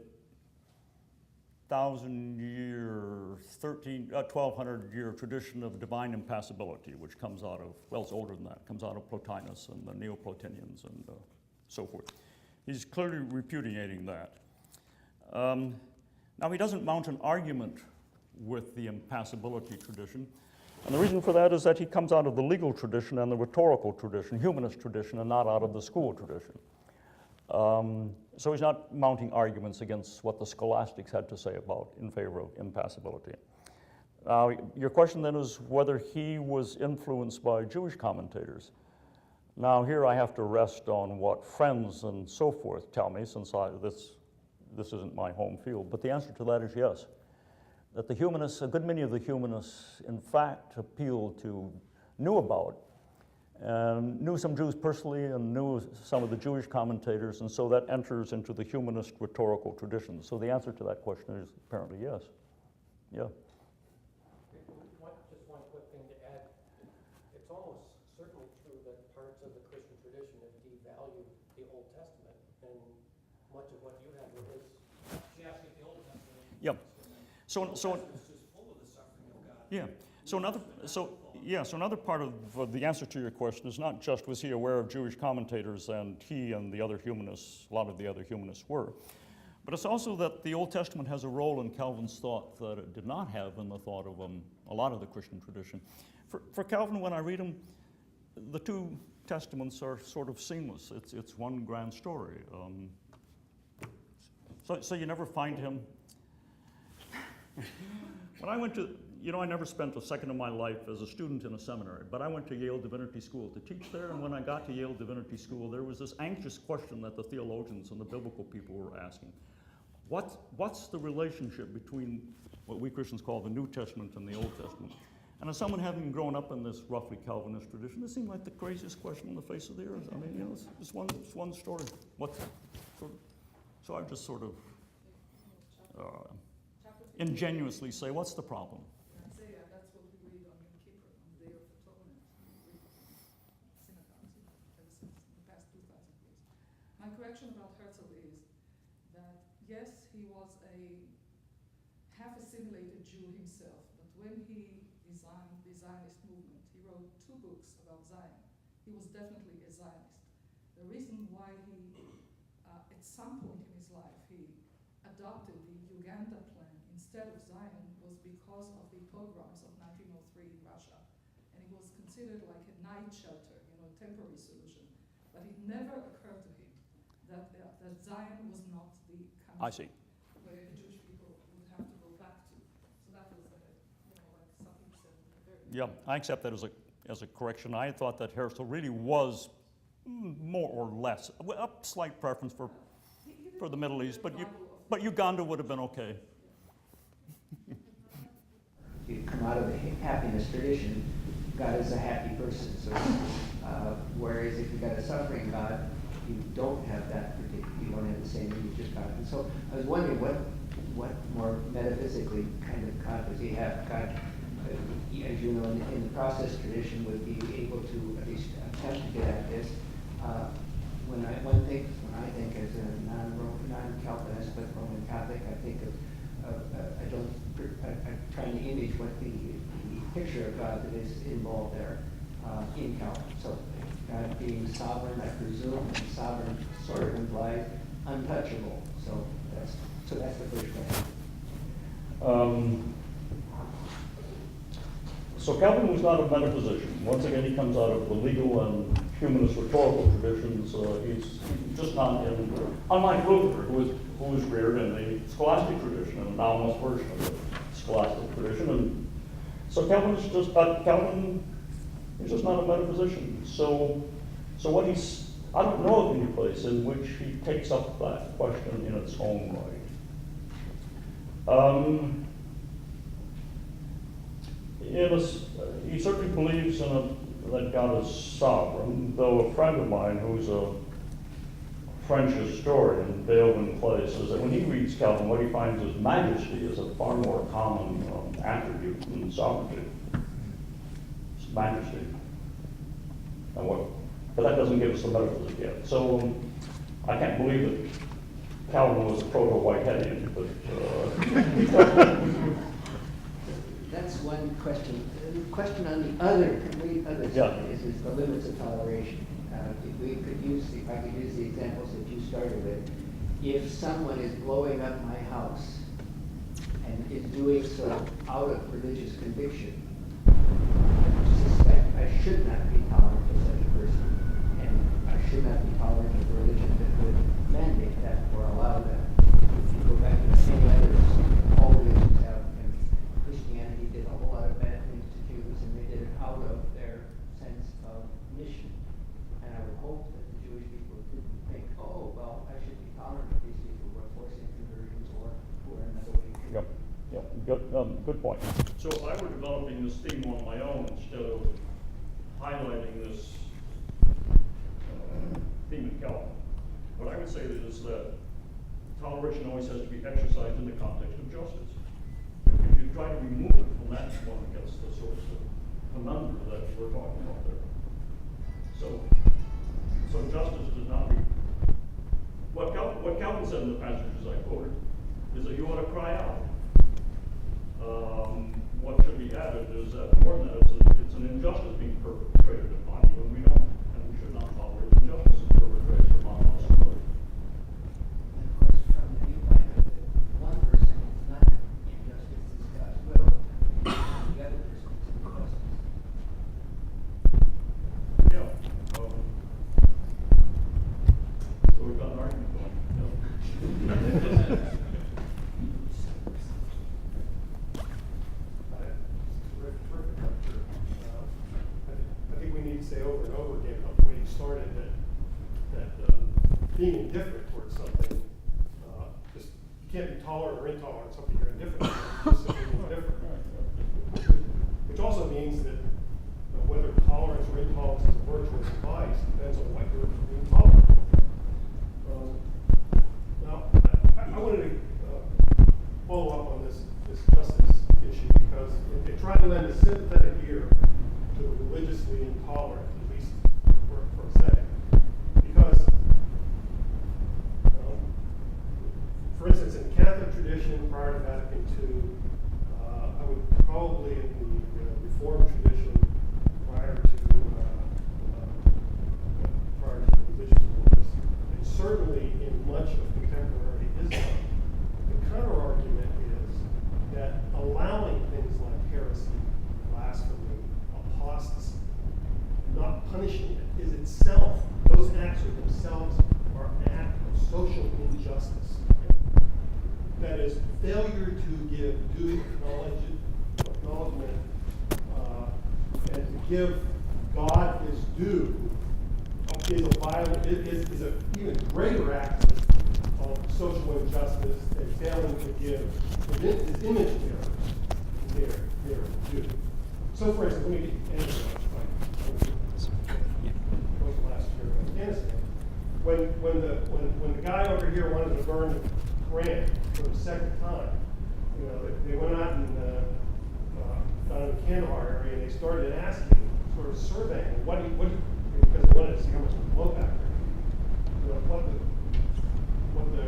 1,000-year, 1,200-year tradition of divine impassibility, which comes out of, well, it's older than that, comes out of Plotinus and the Neoplatonians and so forth. He's clearly repudiating that. Now, he doesn't mount an argument with the impassibility tradition, and the reason for that is that he comes out of the legal tradition and the rhetorical tradition, humanist tradition, and not out of the school tradition. So he's not mounting arguments against what the scholastics had to say about in favor of impassibility. Your question then is whether he was influenced by Jewish commentators. Now here I have to rest on what friends and so forth tell me, since this isn't my home field, but the answer to that is yes. That the humanists, a good many of the humanists, in fact, knew about, and knew some Jews personally and knew some of the Jewish commentators, and so that enters into the humanist rhetorical tradition. So the answer to that question is apparently yes. Yeah. Just one quick thing to add. It's almost certainly true that parts of the Christian tradition have devalued the Old Testament, and much of what you had with his, she asked if the Old Testament. Yeah. So is just full of the suffering of God. Yeah. So another part of the answer to your question is not just was he aware of Jewish commentators, and he and the other humanists, a lot of the other humanists were, but it's also that the Old Testament has a role in Calvin's thought that it did not have in the thought of a lot of the Christian tradition. For Calvin, when I read him, the two testaments are sort of seamless. It's one grand story. So you never find him. When I went to, I never spent a second of my life as a student in a seminary, but I went to Yale Divinity School to teach there, and when I got to Yale Divinity School, there was this anxious question that the theologians and the biblical people were asking. What's the relationship between what we Christians call the New Testament and the Old Testament? And as someone having grown up in this roughly Calvinist tradition, it seemed like the craziest question on the face of the earth. I mean, it's one story. So I just sort of ingenuously say, what's the problem? Isaiah, that's what we read on Yom Kippur, on the Day of Atonement, synagogues, ever since the past 2,000 years. My correction about Herzl is that, yes, he was a half-assimilated Jew himself, but when he designed the Zionist movement, he wrote 2 books about Zion. He was definitely a Zionist. The reason why he, at some point in his life, he adopted the Uganda plan instead of Zion was because of the pogroms of 1903 in Russia. And it was considered like a night shelter, a temporary solution. But it never occurred to him that Zion was not the country where the Jewish people would have to go back to. So that was like something he said very. Yeah, I accept that as a correction. I thought that Herzl really was more or less a slight preference for the Middle East, but Uganda would have been okay. You come out of the happiness tradition, God is a happy person. So, whereas if you've got a suffering God, you don't have that you don't have the same image of God. And so I was wondering what more metaphysically kind of God does he have? God as you know, in the process tradition, would be able to at least attempt to get at this. When I think as a non-Calvinist but Roman Catholic, I think I'm trying to image what the picture of God that is involved there in Calvin. So God being sovereign, I presume, and sovereign sort of implies untouchable. So that's the first question. So Calvin was not a metaphysician. Once again, he comes out of the legal and humanist rhetorical traditions. He's just not in, unlike Luther, who was reared in the scholastic tradition, and now almost version of the scholastic tradition. And so Calvin is just not a metaphysician. So what I don't know of any place in which he takes up that question in its own right. He certainly believes that God is sovereign, though a friend of mine who's a French historian, Dale Clay, says that when he reads Calvin, what he finds is majesty is a far more common attribute than sovereignty. It's majesty. But that doesn't give us the metaphysics yet. So I can't believe that Calvin was a proto-Whiteheadian, but That's one question. The question on the complete other side is the limits of toleration. If I could use the examples that you started with. If someone is blowing up my house and is doing so out of religious conviction, I suspect I should not be tolerant of such a person, and I should not be tolerant of a religion that would mandate that or allow that. If you go back to many others, all religions have, and Christianity did a whole lot of bad things to Jews, and they did it out of their sense of mission. And I would hope that the Jewish people didn't think, oh, well, I should be tolerant of these people who are forcing conversions or who are another way. Good point. So if I were developing this theme on my own instead of highlighting this theme in Calvin, what I would say is that toleration always has to be exercised in the context of justice. If you try to remove it from that, one gets the sort of conundrum that we're talking about there. So justice does not be. What Calvin said in the passages I quoted is that you ought to cry out. What should be added is that more than that, it's an injustice being perpetrated upon you, and we should not tolerate injustice perpetrated upon us. And of course, from the viewpoint of one person, it's not injustice, it's God's will. The other person is injustice. Yeah. So we've got an argument going. Yeah. I think we need to say over and over again about the way you started that being indifferent towards something, just you can't be tolerant or intolerant of something you're indifferent to, just simply indifferent. Which also means that whether tolerance or intolerance is a virtue or a vice depends on what you're being tolerant of. Now, I wanted to follow up on this justice issue because if trying to lend a sympathetic ear to the religiously intolerant, at least for a second, because, for instance, in the Catholic tradition prior to Vatican II, I would probably in the Reformed tradition prior to the religious wars, and certainly in much of contemporary Islam, the counter-argument is that allowing things like heresy, blasphemy, apostasy, not punishing it, is itself, those acts are themselves are an act of social injustice. That is, failure to give due acknowledgement and to give God his due is an even greater act of social injustice than failing to give his image bearers their due. So, for instance, let me end the last year in Afghanistan. When the guy over here wanted to burn the Quran for the second time, they went out and down in the Kandahar area, and they started asking, sort of surveying, because they wanted to see how much the blowback rate, what the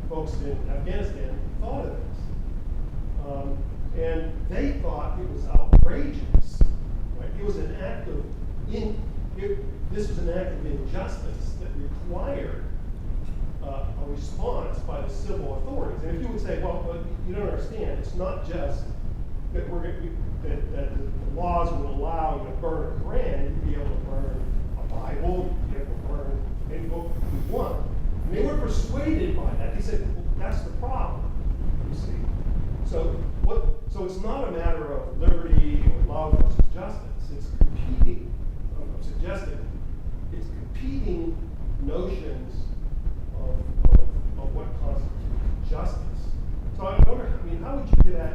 folks in Afghanistan thought of this. And they thought it was outrageous, right? It was an act of, this was an act of injustice that required a response by the civil authorities. And if you would say, well, but you don't understand, it's not just that that the laws would allow you to burn a Quran, you'd be able to burn a Bible, you'd be able to burn any book you want. And they were persuaded by that. They said, well, that's the problem, you see. So it's not a matter of liberty or love versus justice. It's competing, I'm suggesting, it's competing notions of what constitutes justice. So I wonder, how would you get at,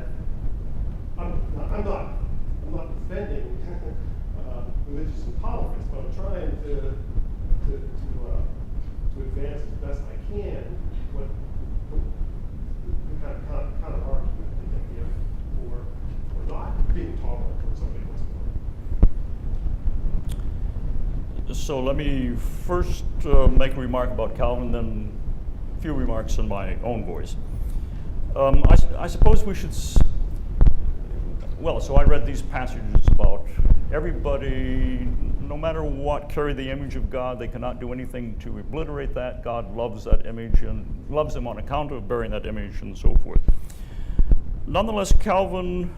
I'm not defending religious intolerance, but I'm trying to advance as best I can what the kind of argument that they give for not being tolerant towards somebody else. So let me first make a remark about Calvin, then a few remarks in my own voice. I suppose we should, so I read these passages about everybody, no matter what, carry the image of God. They cannot do anything to obliterate that. God loves that image and loves them on account of bearing that image and so forth. Nonetheless, Calvin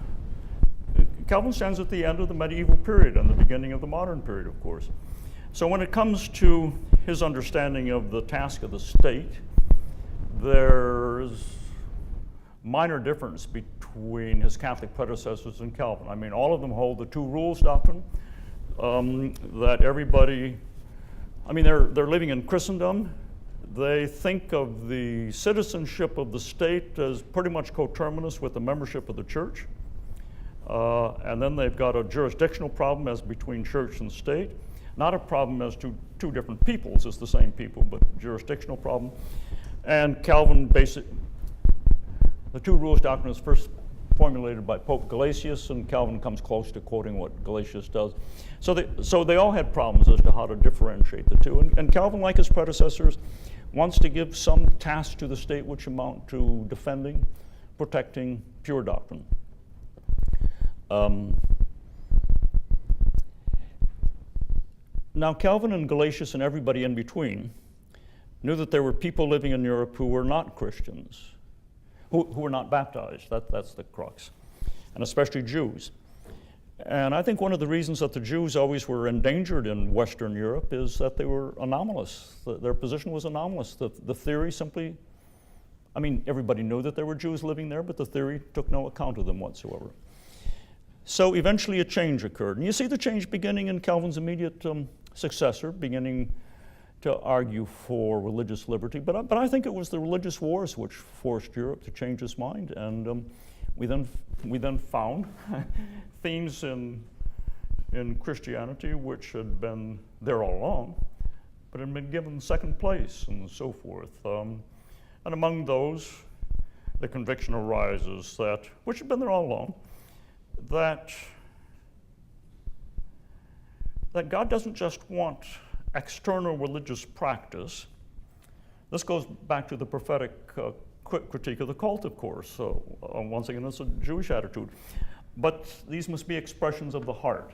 stands at the end of the medieval period and the beginning of the modern period, of course. So when it comes to his understanding of the task of the state, there's minor difference between his Catholic predecessors and Calvin. All of them hold the two rules doctrine, that everybody, they're living in Christendom. They think of the citizenship of the state as pretty much coterminous with the membership of the church. And then they've got a jurisdictional problem as between church and state. Not a problem as to two different peoples, it's the same people, but jurisdictional problem. And Calvin the two rules doctrine is first formulated by Pope Gelasius, and Calvin comes close to quoting what Gelasius does. So they all had problems as to how to differentiate the two. And Calvin, like his predecessors, wants to give some tasks to the state which amount to defending, protecting pure doctrine. Now, Calvin and Gelasius and everybody in between knew that there were people living in Europe who were not Christians, who were not baptized. That's the crux, and especially Jews. And I think one of the reasons that the Jews always were endangered in Western Europe is that they were anomalous. Their position was anomalous. The theory simply, everybody knew that there were Jews living there, but the theory took no account of them whatsoever. So eventually a change occurred. And you see the change beginning in Calvin's immediate successor, beginning to argue for religious liberty. But I think it was the religious wars which forced Europe to change its mind. And we then found themes in Christianity which had been there all along, but had been given second place and so forth. And among those, the conviction arises that, which had been there all along, that God doesn't just want external religious practice. This goes back to the prophetic critique of the cult, of course. So once again, it's a Jewish attitude. But these must be expressions of the heart.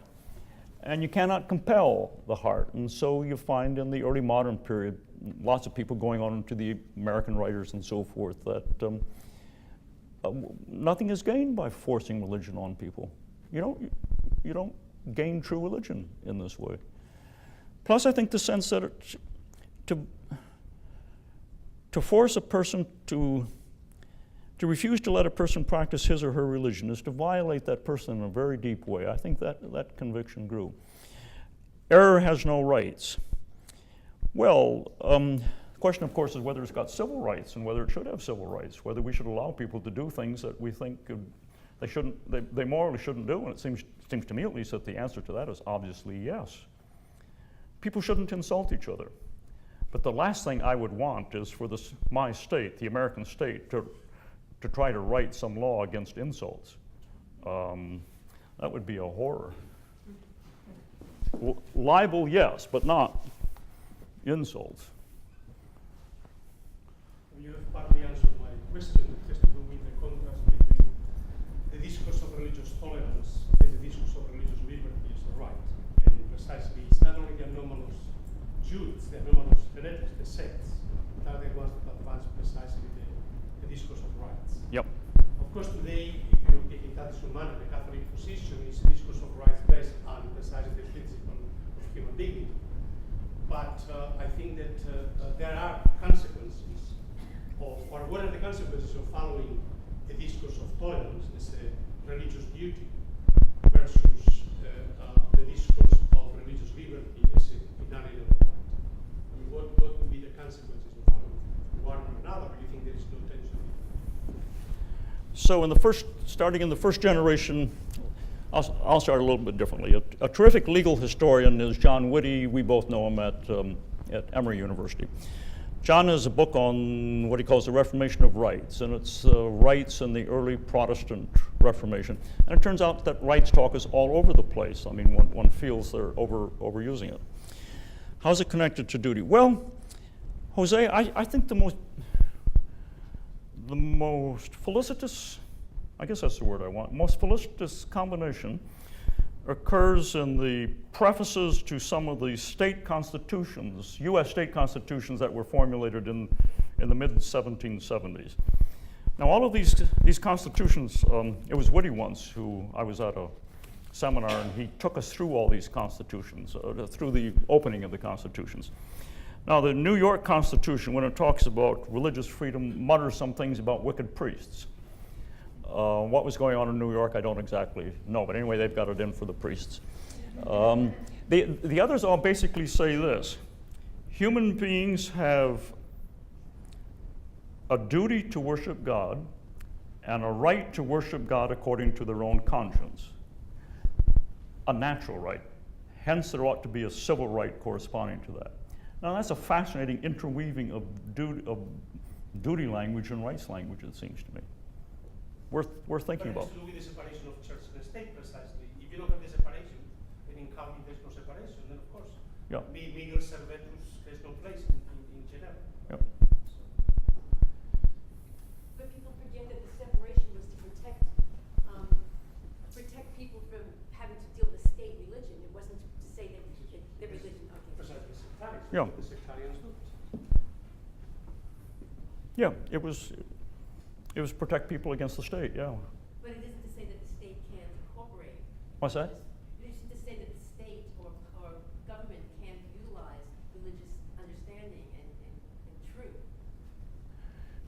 And you cannot compel the heart. And so you find in the early modern period, lots of people going on to the American writers and so forth, that nothing is gained by forcing religion on people. You don't gain true religion in this way. Plus, I think the sense that to force a person to refuse to let a person practice his or her religion is to violate that person in a very deep way. I think that conviction grew. Error has no rights. Well, the question, of course, is whether it's got civil rights and whether it should have civil rights, whether we should allow people to do things that we think they morally shouldn't do. And it seems to me, at least, that the answer to that is obviously yes. People shouldn't insult each other. But the last thing I would want is for my state, the American state, to try to write some law against insults. That would be a horror. Libel, yes, but not insults. You have partly answered my question, it has to do with the contrast between the discourse of religious tolerance and the discourse of religious liberty as a right. And precisely, it's not only the anomalous Jews, the anomalous heretics, the sects, that are the ones that advance precisely the discourse of rights. Yep. Of course, today, if you look at Intolerance, the Catholic position is a discourse of rights based on precisely the principle of human dignity. But I think that there are consequences of, or what are the consequences of following a discourse of tolerance as a religious duty versus the discourse of religious liberty as an inalienable right? I mean, what would be the consequences of following one or another? Do you think there is no tension? So starting in the first generation, I'll start a little bit differently. A terrific legal historian is John Whitty. We both know him at Emory University. John has a book on what he calls the Reformation of Rights, and it's rights in the early Protestant Reformation. And it turns out that rights talk is all over the place. I mean, one feels they're overusing it. How's it connected to duty? Well, Jose, I think the most felicitous, I guess that's the word I want, most felicitous combination occurs in the prefaces to some of the state constitutions, U.S. state constitutions that were formulated in the mid-1770s. Now, all of these constitutions, it was Whitty once who, I was at a seminar, and he took us through all these constitutions, through the opening of the constitutions. Now, the New York Constitution, when it talks about religious freedom, mutters some things about wicked priests. What was going on in New York, I don't exactly know, but anyway, they've got it in for the priests. The others all basically say this: human beings have a duty to worship God and a right to worship God according to their own conscience. A natural right. Hence, there ought to be a civil right corresponding to that. Now, that's a fascinating interweaving of duty language and rights language, it seems to me. Worth thinking about. But it has to do with the separation of church and state, precisely. If you don't have the separation, then in county there's no separation, then of course, Yeah. Minor servetus has no place in Geneva. Yep. But people forget that the separation was to protect people from having to deal with state religion. It wasn't to say that the religion. Okay. Precisely, sectarians. Yeah. The sectarians do it. Yeah, it was protect people against the state, yeah. But it isn't to say that the state can't incorporate. What's that? It isn't to say that the state or government can't utilize religious understanding and truth.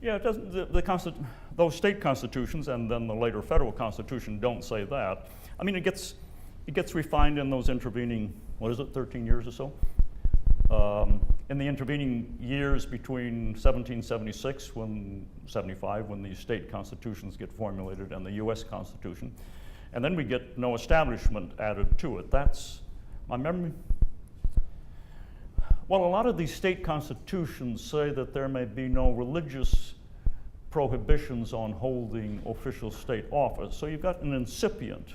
Yeah, it doesn't. Those state constitutions and then the later federal constitution don't say that. I mean, it gets refined in those intervening, 13 years or so? In the intervening years between 1776 75, when these state constitutions get formulated, and the U.S. Constitution, and then we get no establishment added to it. That's my memory. Well, a lot of these state constitutions say that there may be no religious prohibitions on holding official state office. So you've got an incipient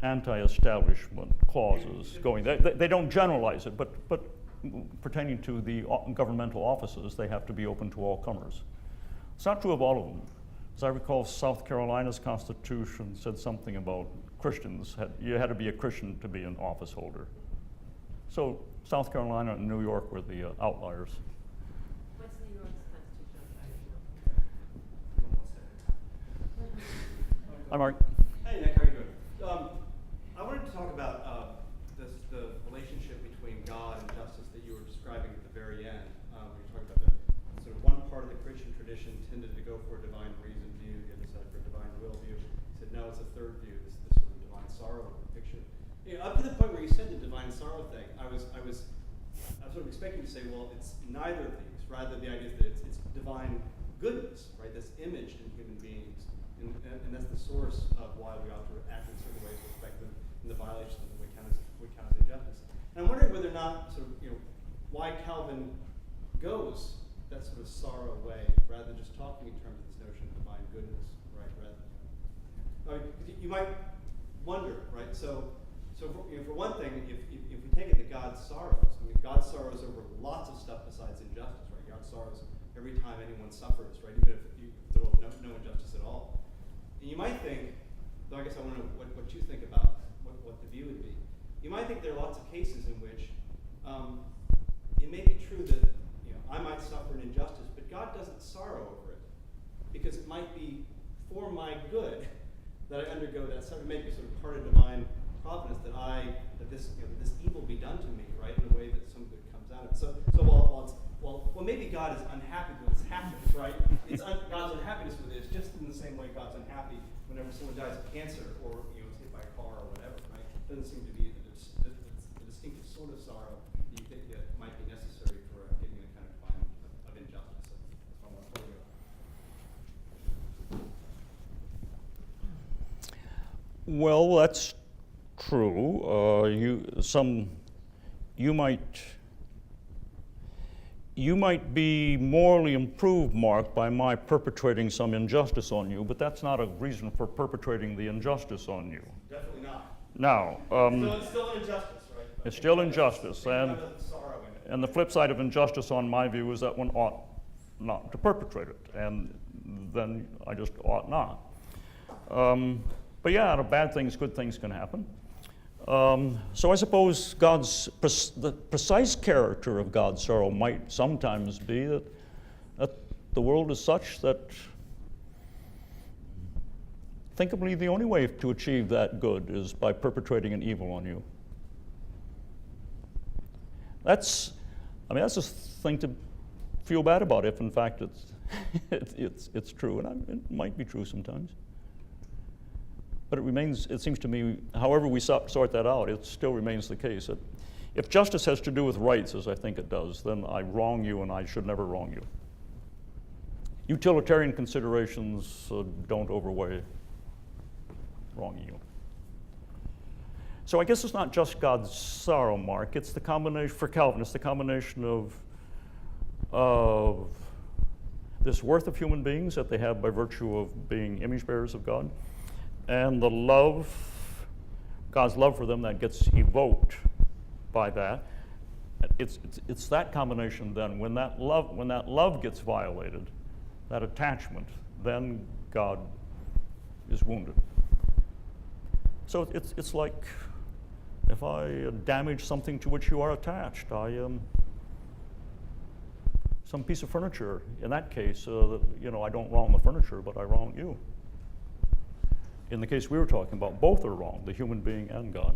anti-establishment clauses going. They don't generalize it, but pertaining to the governmental offices, they have to be open to all comers. It's not true of all of them. As I recall, South Carolina's constitution said something about Christians. You had to be a Christian to be an office holder. So South Carolina and New York were the outliers. What's New York's constitution? Hi, Mark. Hey, Nick, how are you doing? I wanted to talk about the relationship between God and justice that you were describing at the very end. You were talking about the sort of one part of the Christian tradition tended to go for a divine reason view, the other side for a divine will view. You said, no, it's a third view, this sort of divine sorrow picture. You know, up to the point where you said the divine sorrow thing, I was sort of expecting to say, well, it's neither of these. Rather, the idea is that it's divine goodness, right? That's imaged in human beings, and that's the source of why we ought to act in certain ways to respect them in the violations of what counts as injustice. And I'm wondering whether or not, sort of, why Calvin goes that sort of sorrow way, rather than just talking in terms of this notion of divine goodness, right? I mean, you might wonder, right? So for one thing, if we take it that God sorrows, I mean, God sorrows over lots of stuff besides injustice, right? God sorrows every time anyone suffers, right? Even if there was no injustice at all. And you might think, though I guess I want to know what you think about what the view would be. You might think there are lots of cases in which it may be true that I might suffer an injustice, but God doesn't sorrow over it because it might be for my good that I undergo that. So it may be sort of part of divine providence that this evil be done to me, right, in a way that some good comes out of it. So while maybe God is unhappy with this happens, right? God's unhappiness with it is just in the same way God's unhappy whenever someone dies of cancer or is hit by a car or whatever, right? It doesn't seem to be a distinctive sort of sorrow that you think that might be necessary for getting a kind of climate of injustice. So that's what I want to tell you about. Well, that's true. You might be morally improved, Mark, by my perpetrating some injustice on you, but that's not a reason for perpetrating the injustice on you. Definitely not. Now, It's still injustice, right? it's still injustice, and sorrow in it. and the flip side of injustice, on my view, is that one ought not to perpetrate it, and then I just ought not. But yeah, out of bad things, good things can happen. So I suppose the precise character of God's sorrow might sometimes be that the world is such that thinkably the only way to achieve that good is by perpetrating an evil on you. That's a thing to feel bad about if, in fact, it's true, and it might be true sometimes. But it seems to me, however we sort that out, it still remains the case that if justice has to do with rights, as I think it does, then I wrong you and I should never wrong you. Utilitarian considerations don't overweigh wronging you. So I guess it's not just God's sorrow, Mark. It's the combination, for Calvinists, the combination of this worth of human beings that they have by virtue of being image bearers of God, and the God's love for them that gets evoked by that. It's that combination then, when that love gets violated, that attachment, then God is wounded. So it's like if I damage something to which you are attached, some piece of furniture. In that case, I don't wrong the furniture, but I wrong you. In the case we were talking about, both are wrong, the human being and God.